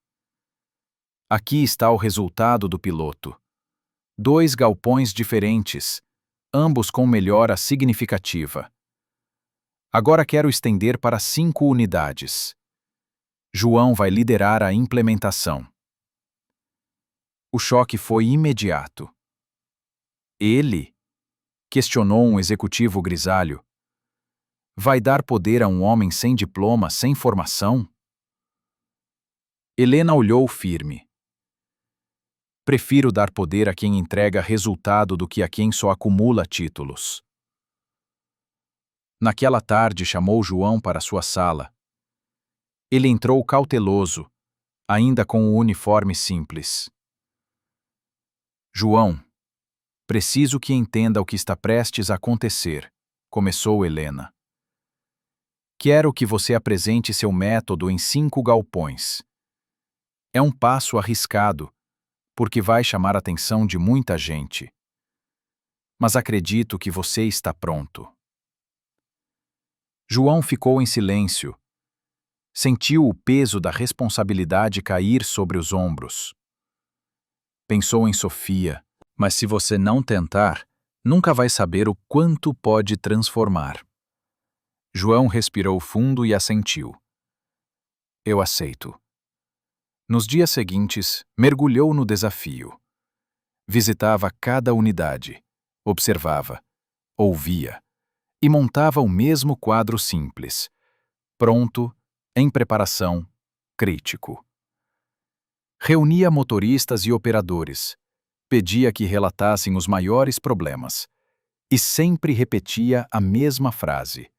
Aqui está o resultado do piloto. 2 galpões diferentes, ambos com melhora significativa. Agora quero estender para 5 unidades. João vai liderar a implementação. O choque foi imediato. Ele? Questionou um executivo grisalho. Vai dar poder a um homem sem diploma, sem formação? Helena olhou firme. Prefiro dar poder a quem entrega resultado do que a quem só acumula títulos. Naquela tarde chamou João para sua sala. Ele entrou cauteloso, ainda com o uniforme simples. João, preciso que entenda o que está prestes a acontecer, começou Helena. Quero que você apresente seu método em 5 galpões. É um passo arriscado, porque vai chamar a atenção de muita gente. Mas acredito que você está pronto. João ficou em silêncio. Sentiu o peso da responsabilidade cair sobre os ombros. Pensou em Sofia, mas se você não tentar, nunca vai saber o quanto pode transformar. João respirou fundo e assentiu. Eu aceito. Nos dias seguintes, mergulhou no desafio. Visitava cada unidade, observava, ouvia, e montava o mesmo quadro simples. Pronto, em preparação, crítico. Reunia motoristas e operadores, pedia que relatassem os maiores problemas, e sempre repetia a mesma frase.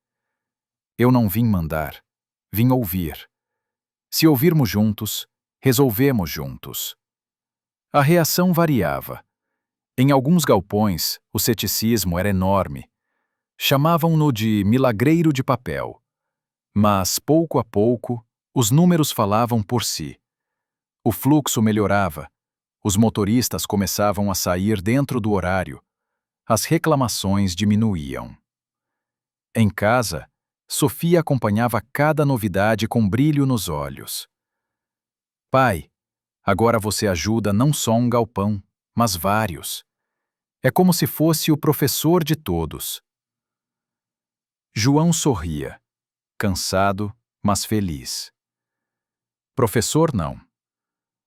Eu não vim mandar, vim ouvir. Se ouvirmos juntos, resolvemos juntos. A reação variava. Em alguns galpões, o ceticismo era enorme. Chamavam-no de milagreiro de papel. Mas, pouco a pouco, os números falavam por si. O fluxo melhorava. Os motoristas começavam a sair dentro do horário. As reclamações diminuíam. Em casa, Sofia acompanhava cada novidade com brilho nos olhos. Pai, agora você ajuda não só um galpão, mas vários. É como se fosse o professor de todos. João sorria, cansado, mas feliz. Professor não.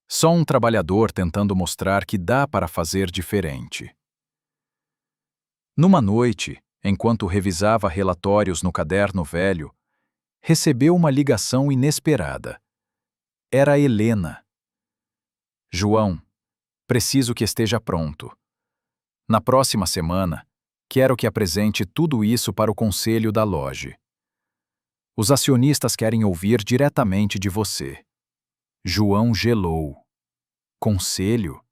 Só um trabalhador tentando mostrar que dá para fazer diferente. Numa noite, enquanto revisava relatórios no caderno velho, recebeu uma ligação inesperada. Era Helena. João, preciso que esteja pronto. Na próxima semana, quero que apresente tudo isso para o conselho da loja. Os acionistas querem ouvir diretamente de você. João gelou. Conselho?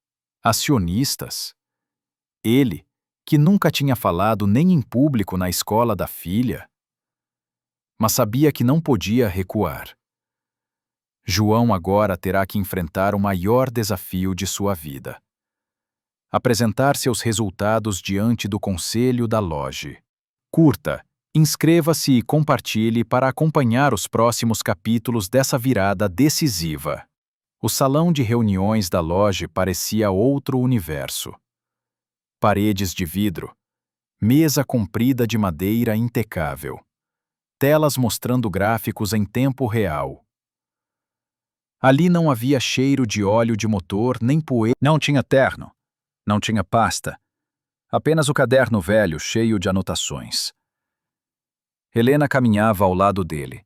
Acionistas? Ele, que nunca tinha falado nem em público na escola da filha. Mas sabia que não podia recuar. João agora terá que enfrentar o maior desafio de sua vida. Apresentar seus resultados diante do conselho da loja. Curta, inscreva-se e compartilhe para acompanhar os próximos capítulos dessa virada decisiva. O salão de reuniões da loja parecia outro universo. Paredes de vidro, mesa comprida de madeira impecável, telas mostrando gráficos em tempo real. Ali não havia cheiro de óleo de motor nem poeira. Não tinha terno, não tinha pasta. Apenas o caderno velho cheio de anotações. Helena caminhava ao lado dele.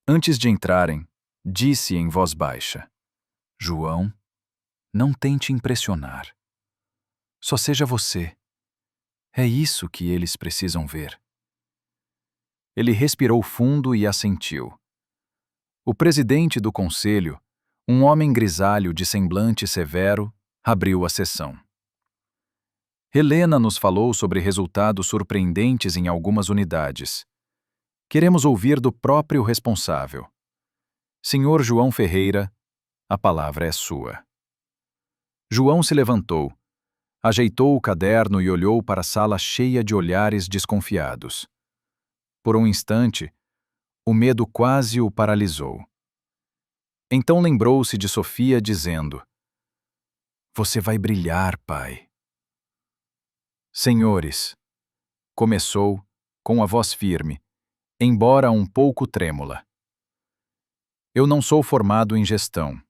Antes de entrarem, disse em voz baixa: João, não tente impressionar. Só seja você. É isso que eles precisam ver. Ele respirou fundo e assentiu. O presidente do conselho, um homem grisalho de semblante severo, abriu a sessão. Helena nos falou sobre resultados surpreendentes em algumas unidades. Queremos ouvir do próprio responsável. Senhor João Ferreira, a palavra é sua. João se levantou, ajeitou o caderno e olhou para a sala cheia de olhares desconfiados. Por um instante, o medo quase o paralisou. Então lembrou-se de Sofia dizendo: Você vai brilhar, pai. Senhores, começou, com a voz firme, embora um pouco trêmula. Eu não sou formado em gestão.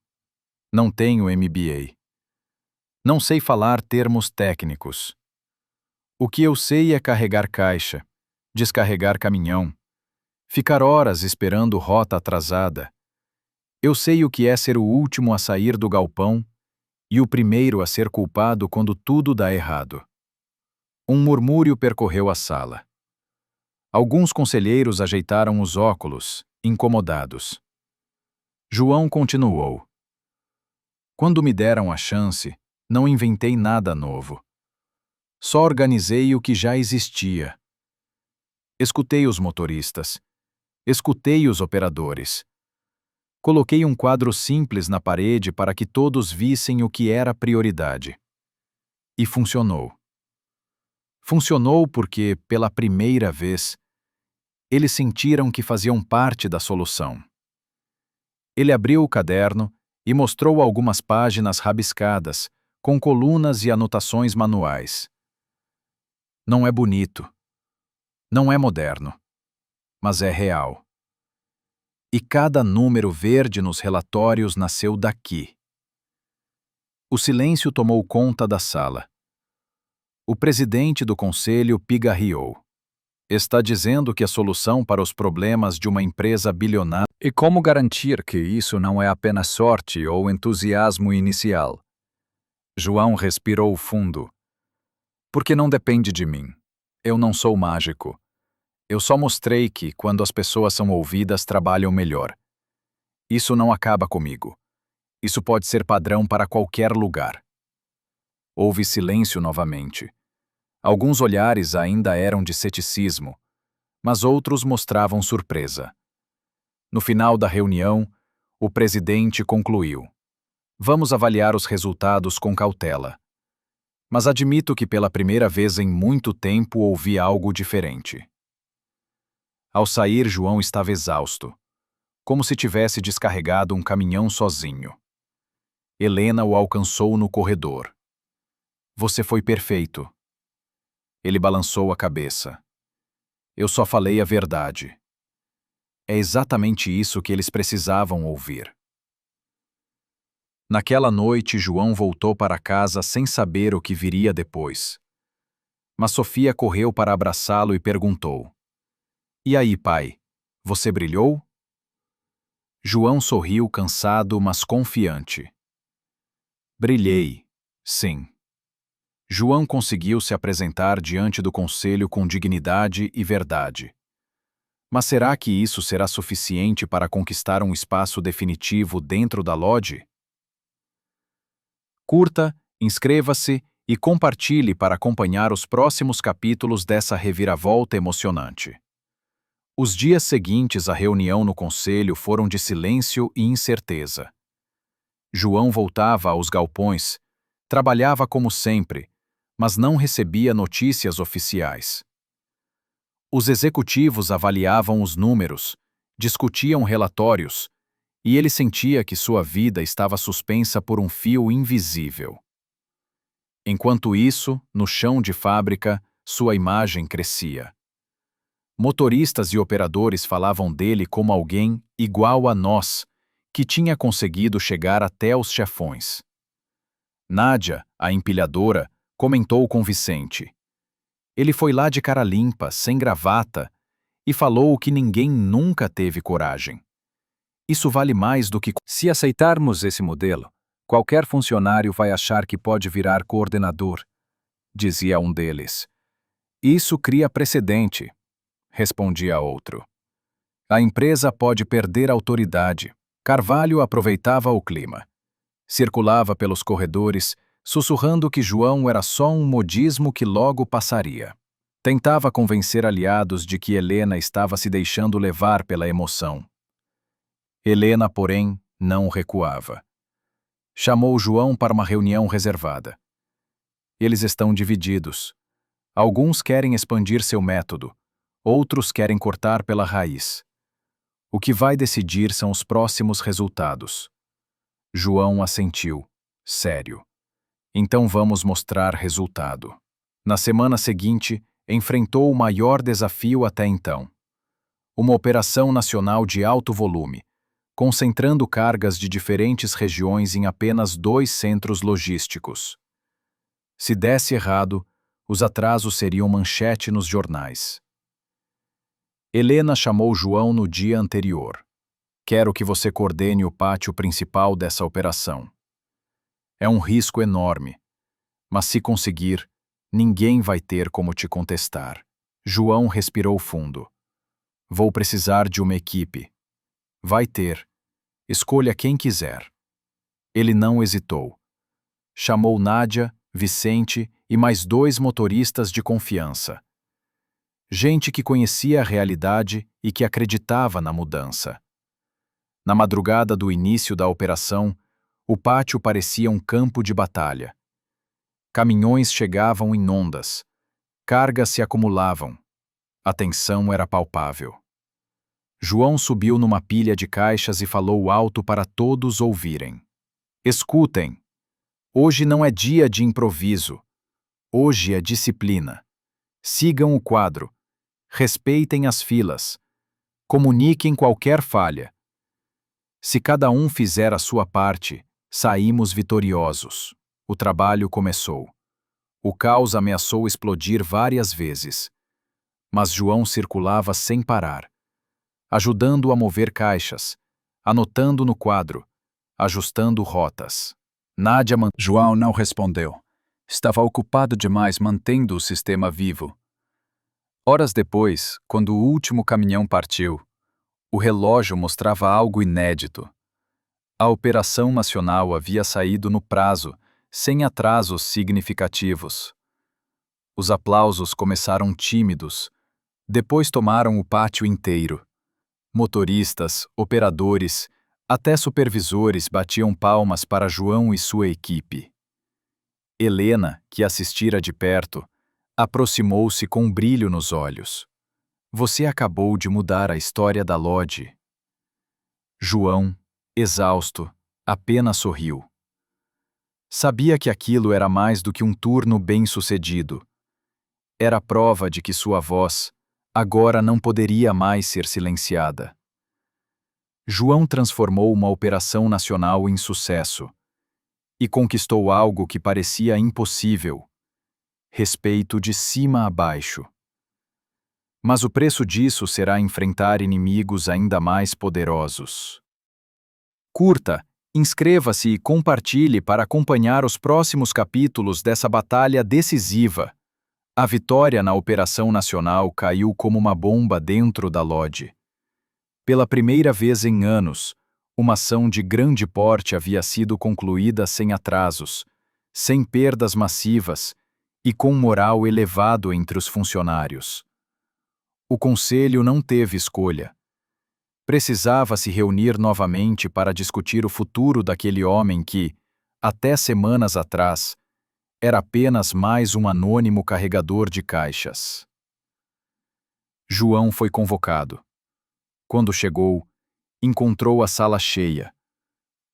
Não tenho MBA. Não sei falar termos técnicos. O que eu sei é carregar caixa, descarregar caminhão, ficar horas esperando rota atrasada. Eu sei o que é ser o último a sair do galpão e o primeiro a ser culpado quando tudo dá errado. Um murmúrio percorreu a sala. Alguns conselheiros ajeitaram os óculos, incomodados. João continuou. Quando me deram a chance, não inventei nada novo. Só organizei o que já existia. Escutei os motoristas. Escutei os operadores. Coloquei um quadro simples na parede para que todos vissem o que era prioridade. E funcionou. Funcionou porque, pela primeira vez, eles sentiram que faziam parte da solução. Ele abriu o caderno e mostrou algumas páginas rabiscadas, com colunas e anotações manuais. Não é bonito. Não é moderno. Mas é real. E cada número verde nos relatórios nasceu daqui. O silêncio tomou conta da sala. O presidente do conselho pigarreou. Está dizendo que a solução para os problemas de uma empresa bilionária... E como garantir que isso não é apenas sorte ou entusiasmo inicial? João respirou fundo. Porque não depende de mim. Eu não sou mágico. Eu só mostrei que, quando as pessoas são ouvidas, trabalham melhor. Isso não acaba comigo. Isso pode ser padrão para qualquer lugar. Houve silêncio novamente. Alguns olhares ainda eram de ceticismo, mas outros mostravam surpresa. No final da reunião, o presidente concluiu: Vamos avaliar os resultados com cautela. Mas admito que pela primeira vez em muito tempo ouvi algo diferente. Ao sair, João estava exausto, como se tivesse descarregado um caminhão sozinho. Helena o alcançou no corredor. Você foi perfeito. Ele balançou a cabeça. Eu só falei a verdade. É exatamente isso que eles precisavam ouvir. Naquela noite, João voltou para casa sem saber o que viria depois. Mas Sofia correu para abraçá-lo e perguntou: E aí, pai, você brilhou? João sorriu cansado, mas confiante. Brilhei, sim. João conseguiu se apresentar diante do conselho com dignidade e verdade. Mas será que isso será suficiente para conquistar um espaço definitivo dentro da Lodge? Curta, inscreva-se e compartilhe para acompanhar os próximos capítulos dessa reviravolta emocionante. Os dias seguintes à reunião no conselho foram de silêncio e incerteza. João voltava aos galpões, trabalhava como sempre, mas não recebia notícias oficiais. Os executivos avaliavam os números, discutiam relatórios, e ele sentia que sua vida estava suspensa por um fio invisível. Enquanto isso, no chão de fábrica, sua imagem crescia. Motoristas e operadores falavam dele como alguém igual a nós, que tinha conseguido chegar até os chefões. Nádia, a empilhadora, comentou com Vicente. Ele foi lá de cara limpa, sem gravata, e falou que ninguém nunca teve coragem. Isso vale mais do que... Se aceitarmos esse modelo, qualquer funcionário vai achar que pode virar coordenador, dizia um deles. Isso cria precedente, respondia outro. A empresa pode perder autoridade. Carvalho aproveitava o clima. Circulava pelos corredores, sussurrando que João era só um modismo que logo passaria. Tentava convencer aliados de que Helena estava se deixando levar pela emoção. Helena, porém, não recuava. Chamou João para uma reunião reservada. Eles estão divididos. Alguns querem expandir seu método, outros querem cortar pela raiz. O que vai decidir são os próximos resultados. João assentiu, sério. Então vamos mostrar resultado. Na semana seguinte, enfrentou o maior desafio até então. Uma operação nacional de alto volume, concentrando cargas de diferentes regiões em apenas 2 centros logísticos. Se desse errado, os atrasos seriam manchete nos jornais. Helena chamou João no dia anterior. Quero que você coordene o pátio principal dessa operação. É um risco enorme, mas se conseguir, ninguém vai ter como te contestar. João respirou fundo. Vou precisar de uma equipe. Vai ter. Escolha quem quiser. Ele não hesitou. Chamou Nádia, Vicente e mais 2 motoristas de confiança. Gente que conhecia a realidade e que acreditava na mudança. Na madrugada do início da operação, o pátio parecia um campo de batalha. Caminhões chegavam em ondas. Cargas se acumulavam. A tensão era palpável. João subiu numa pilha de caixas e falou alto para todos ouvirem. Escutem. Hoje não é dia de improviso. Hoje é disciplina. Sigam o quadro. Respeitem as filas. Comuniquem qualquer falha. Se cada um fizer a sua parte, saímos vitoriosos. O trabalho começou. O caos ameaçou explodir várias vezes. Mas João circulava sem parar, ajudando a mover caixas, anotando no quadro, ajustando rotas. João não respondeu. Estava ocupado demais mantendo o sistema vivo. Horas depois, quando o último caminhão partiu, o relógio mostrava algo inédito. A operação nacional havia saído no prazo, sem atrasos significativos. Os aplausos começaram tímidos, depois tomaram o pátio inteiro. Motoristas, operadores, até supervisores batiam palmas para João e sua equipe. Helena, que assistira de perto, aproximou-se com um brilho nos olhos. Você acabou de mudar a história da Lodge. João, exausto, apenas sorriu. Sabia que aquilo era mais do que um turno bem-sucedido. Era a prova de que sua voz, agora não poderia mais ser silenciada. João transformou uma operação nacional em sucesso e conquistou algo que parecia impossível: respeito de cima a baixo. Mas o preço disso será enfrentar inimigos ainda mais poderosos. Curta, inscreva-se e compartilhe para acompanhar os próximos capítulos dessa batalha decisiva. A vitória na Operação Nacional caiu como uma bomba dentro da Lodge. Pela primeira vez em anos, uma ação de grande porte havia sido concluída sem atrasos, sem perdas massivas e com moral elevado entre os funcionários. O conselho não teve escolha. Precisava se reunir novamente para discutir o futuro daquele homem que, até semanas atrás, era apenas mais um anônimo carregador de caixas. João foi convocado. Quando chegou, encontrou a sala cheia.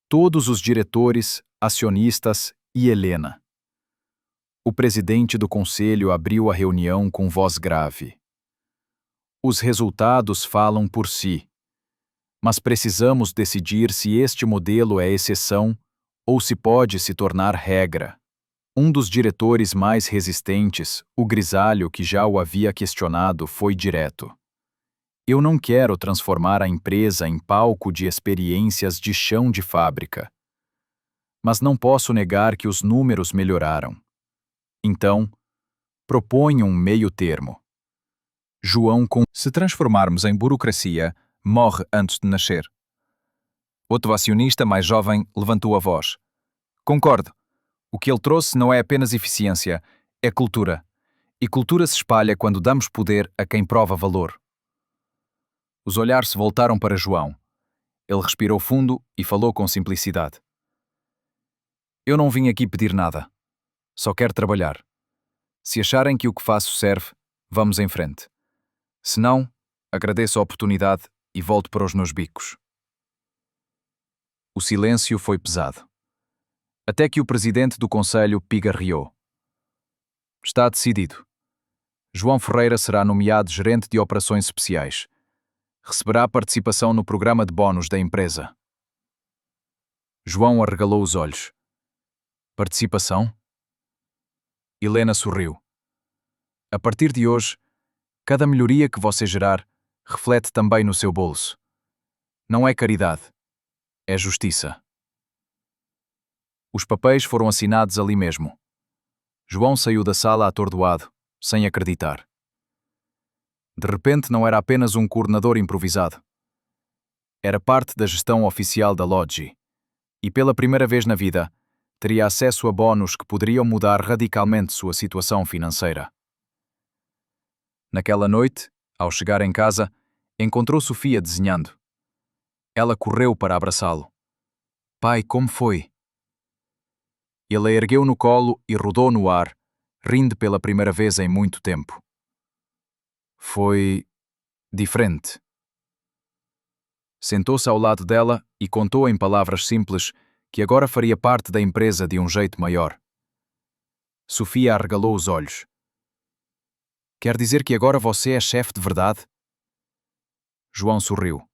Todos os diretores, acionistas e Helena. O presidente do conselho abriu a reunião com voz grave. Os resultados falam por si, mas precisamos decidir se este modelo é exceção ou se pode se tornar regra. Um dos diretores mais resistentes, o grisalho que já o havia questionado, foi direto. Eu não quero transformar a empresa em palco de experiências de chão de fábrica. Mas não posso negar que os números melhoraram. Então, proponho um meio termo. Se transformarmos em burocracia, morre antes de nascer. Outro acionista mais jovem levantou a voz. Concordo. O que ele trouxe não é apenas eficiência, é cultura. E cultura se espalha quando damos poder a quem prova valor. Os olhares se voltaram para João. Ele respirou fundo e falou com simplicidade. Eu não vim aqui pedir nada. Só quero trabalhar. Se acharem que o que faço serve, vamos em frente. Se não, agradeço a oportunidade e volto para os meus bicos. O silêncio foi pesado. Até que o presidente do conselho pigarreou. Está decidido. João Ferreira será nomeado gerente de operações especiais. Receberá participação no programa de bónus da empresa. João arregalou os olhos. Participação? Helena sorriu. A partir de hoje, cada melhoria que você gerar reflete também no seu bolso. Não é caridade, é justiça. Os papéis foram assinados ali mesmo. João saiu da sala atordoado, sem acreditar. De repente não era apenas um coordenador improvisado. Era parte da gestão oficial da Logi, e pela primeira vez na vida, teria acesso a bónus que poderiam mudar radicalmente sua situação financeira. Naquela noite, ao chegar em casa, encontrou Sofia desenhando. Ela correu para abraçá-lo. Pai, como foi? Ele a ergueu no colo e rodou no ar, rindo pela primeira vez em muito tempo. Foi diferente. Sentou-se ao lado dela e contou em palavras simples que agora faria parte da empresa de um jeito maior. Sofia arregalou os olhos. Quer dizer que agora você é chefe de verdade? João sorriu.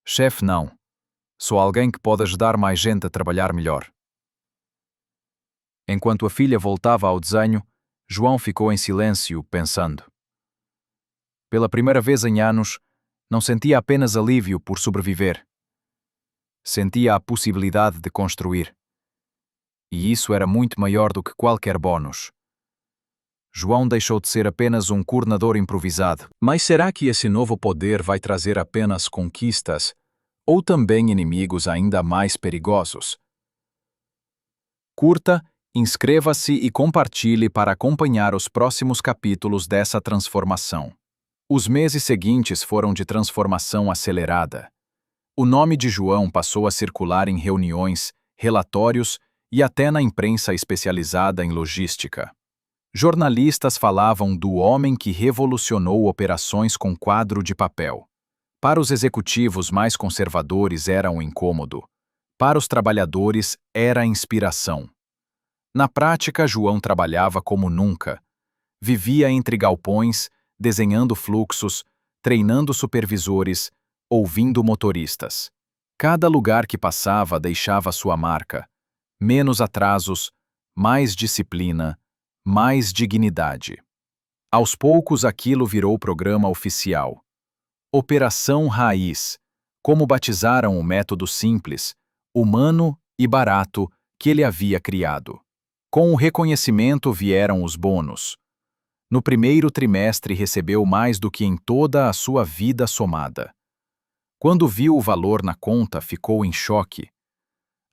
Chefe não. Sou alguém que pode ajudar mais gente a trabalhar melhor. Enquanto a filha voltava ao desenho, João ficou em silêncio, pensando. Pela primeira vez em anos, não sentia apenas alívio por sobreviver. Sentia a possibilidade de construir. E isso era muito maior do que qualquer bónus. João deixou de ser apenas um coordenador improvisado. Mas será que esse novo poder vai trazer apenas conquistas ou também inimigos ainda mais perigosos? Curta, inscreva-se e compartilhe para acompanhar os próximos capítulos dessa transformação. Os meses seguintes foram de transformação acelerada. O nome de João passou a circular em reuniões, relatórios e até na imprensa especializada em logística. Jornalistas falavam do homem que revolucionou operações com quadro de papel. Para os executivos mais conservadores era um incômodo. Para os trabalhadores era inspiração. Na prática, João trabalhava como nunca. Vivia entre galpões, desenhando fluxos, treinando supervisores, ouvindo motoristas. Cada lugar que passava deixava sua marca. Menos atrasos, mais disciplina, mais dignidade. Aos poucos aquilo virou programa oficial. Operação Raiz, como batizaram o método simples, humano e barato que ele havia criado. Com o reconhecimento vieram os bônus. No primeiro trimestre recebeu mais do que em toda a sua vida somada. Quando viu o valor na conta, ficou em choque.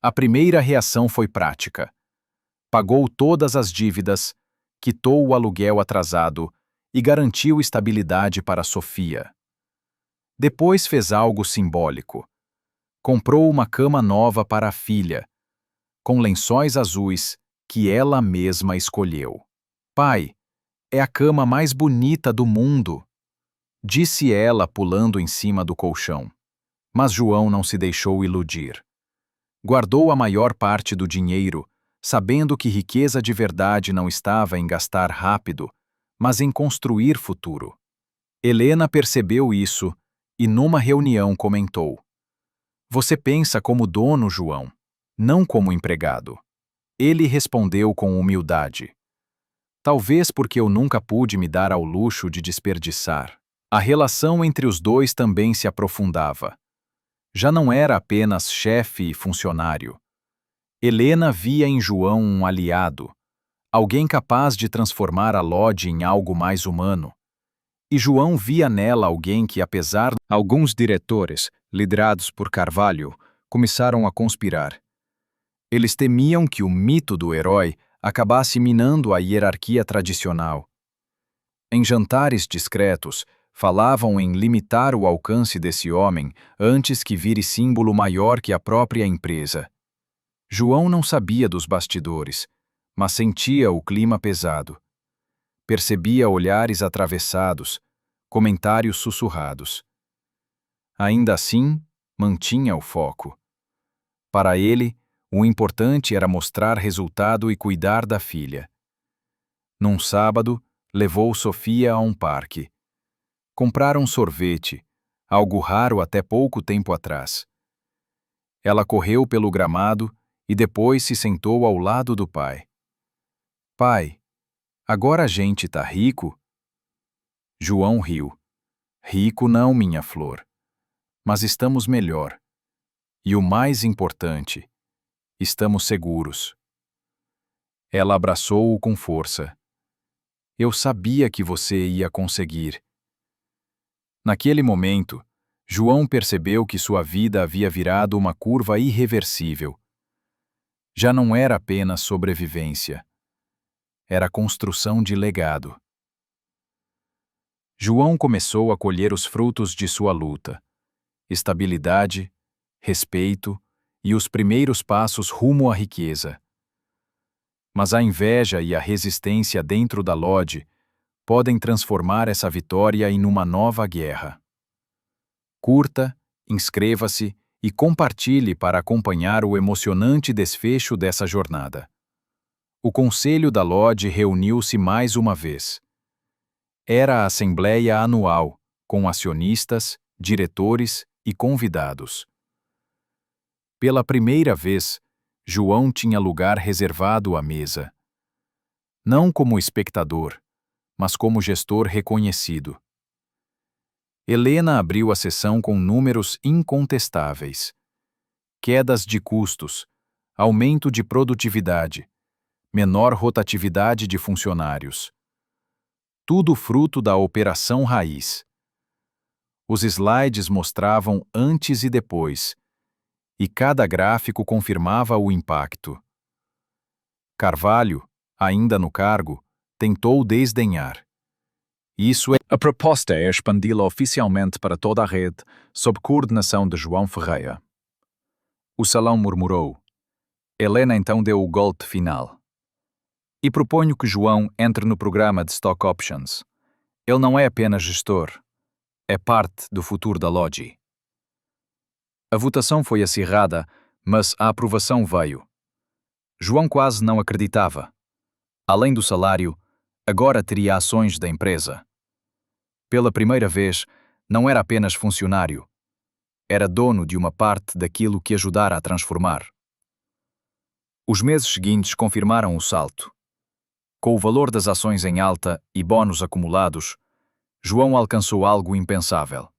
A primeira reação foi prática. Pagou todas as dívidas, quitou o aluguel atrasado e garantiu estabilidade para Sofia. Depois fez algo simbólico. Comprou uma cama nova para a filha, com lençóis azuis que ela mesma escolheu. Pai, é a cama mais bonita do mundo, disse ela pulando em cima do colchão. Mas João não se deixou iludir. Guardou a maior parte do dinheiro, sabendo que riqueza de verdade não estava em gastar rápido, mas em construir futuro. Helena percebeu isso e numa reunião comentou: Você pensa como dono, João, não como empregado. Ele respondeu com humildade. Talvez porque eu nunca pude me dar ao luxo de desperdiçar. A relação entre os dois também se aprofundava. Já não era apenas chefe e funcionário. Helena via em João um aliado, alguém capaz de transformar a Lodge em algo mais humano. E João via nela alguém que, apesar... Alguns diretores, liderados por Carvalho, começaram a conspirar. Eles temiam que o mito do herói acabasse minando a hierarquia tradicional. Em jantares discretos, falavam em limitar o alcance desse homem antes que vire símbolo maior que a própria empresa. João não sabia dos bastidores, mas sentia o clima pesado. Percebia olhares atravessados, comentários sussurrados. Ainda assim, mantinha o foco. Para ele, o importante era mostrar resultado e cuidar da filha. Num sábado, levou Sofia a um parque. Compraram sorvete, algo raro até pouco tempo atrás. Ela correu pelo gramado e depois se sentou ao lado do pai. Pai, agora a gente tá rico? João riu. Rico não, minha flor. Mas estamos melhor. E o mais importante, estamos seguros. Ela abraçou-o com força. Eu sabia que você ia conseguir. Naquele momento, João percebeu que sua vida havia virado uma curva irreversível. Já não era apenas sobrevivência. Era construção de legado. João começou a colher os frutos de sua luta. Estabilidade, respeito e os primeiros passos rumo à riqueza. Mas a inveja e a resistência dentro da Lodge podem transformar essa vitória em uma nova guerra. Curta, inscreva-se e compartilhe para acompanhar o emocionante desfecho dessa jornada. O Conselho da Lodge reuniu-se mais uma vez. Era a assembleia anual, com acionistas, diretores e convidados. Pela primeira vez, João tinha lugar reservado à mesa. Não como espectador, mas como gestor reconhecido. Helena abriu a sessão com números incontestáveis. Quedas de custos, aumento de produtividade, menor rotatividade de funcionários. Tudo fruto da operação raiz. Os slides mostravam antes e depois, e cada gráfico confirmava o impacto. Carvalho, ainda no cargo, tentou desdenhar. Isso é... A proposta é expandi-la oficialmente para toda a rede, sob coordenação de João Ferreira. O salão murmurou. Helena então deu o golpe final. E proponho que João entre no programa de Stock Options. Ele não é apenas gestor, é parte do futuro da Lodge. A votação foi acirrada, mas a aprovação veio. João quase não acreditava. Além do salário, agora teria ações da empresa. Pela primeira vez, não era apenas funcionário. Era dono de uma parte daquilo que ajudara a transformar. Os meses seguintes confirmaram o salto. Com o valor das ações em alta e bônus acumulados, João alcançou algo impensável.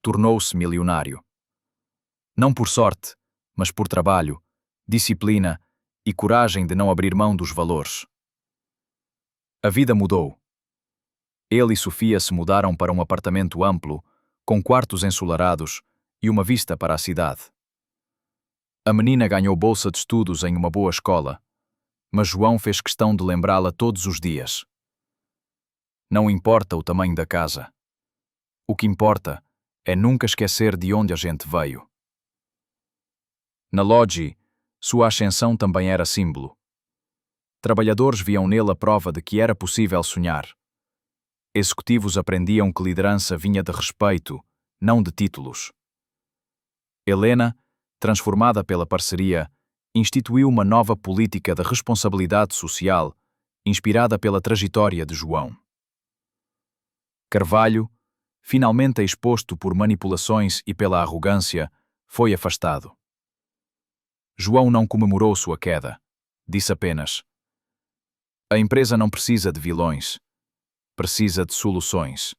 Tornou-se milionário. Não por sorte, mas por trabalho, disciplina e coragem de não abrir mão dos valores. A vida mudou. Ele e Sofia se mudaram para um apartamento amplo, com quartos ensolarados e uma vista para a cidade. A menina ganhou bolsa de estudos em uma boa escola, mas João fez questão de lembrá-la todos os dias. Não importa o tamanho da casa. O que importa é nunca esquecer de onde a gente veio. Na Lodge, sua ascensão também era símbolo. Trabalhadores viam nele a prova de que era possível sonhar. Executivos aprendiam que liderança vinha de respeito, não de títulos. Helena, transformada pela parceria, instituiu uma nova política de responsabilidade social, inspirada pela trajetória de João. Carvalho, finalmente exposto por manipulações e pela arrogância, foi afastado. João não comemorou sua queda, Disse apenas: a empresa não precisa de vilões, precisa de soluções.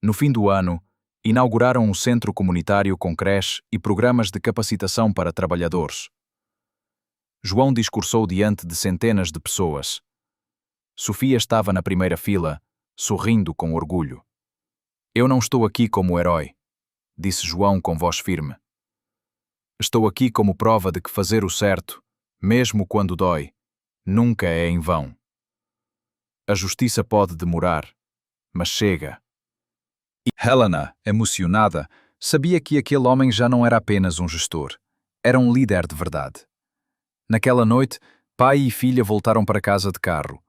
No fim do ano, inauguraram um centro comunitário com creche e programas de capacitação para trabalhadores. João discursou diante de centenas de pessoas. Sofia estava na primeira fila, sorrindo com orgulho. Eu não estou aqui como herói, disse João com voz firme. Estou aqui como prova de que fazer o certo, mesmo quando dói, nunca é em vão. A justiça pode demorar, mas chega. E Helena, emocionada, sabia que aquele homem já não era apenas um gestor. Era um líder de verdade. Naquela noite, pai e filha voltaram para casa de carro.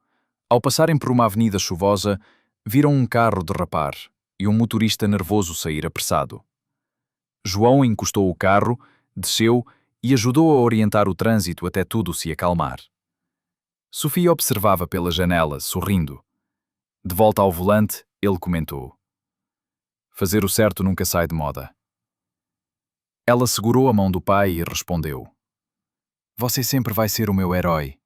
Ao passarem por uma avenida chuvosa, viram um carro derrapar e um motorista nervoso sair apressado. João encostou o carro, desceu e ajudou a orientar o trânsito até tudo se acalmar. Sofia observava pela janela, sorrindo. De volta ao volante, ele comentou: fazer o certo nunca sai de moda. Ela segurou a mão do pai e respondeu: você sempre vai ser o meu herói.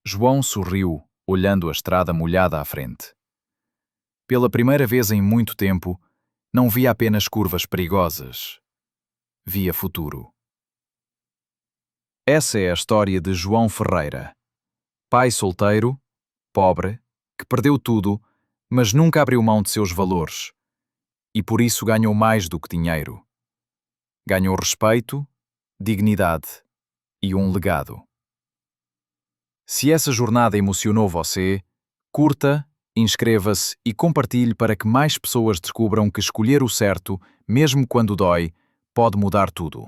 João sorriu, olhando a estrada molhada à frente. Pela primeira vez em muito tempo, não via apenas curvas perigosas. Via futuro. Essa é a história de João Ferreira. Pai solteiro, pobre, que perdeu tudo, mas nunca abriu mão de seus valores. E por isso ganhou mais do que dinheiro. Ganhou respeito, dignidade e um legado. Se essa jornada emocionou você, curta, inscreva-se e compartilhe para que mais pessoas descubram que escolher o certo, mesmo quando dói, pode mudar tudo.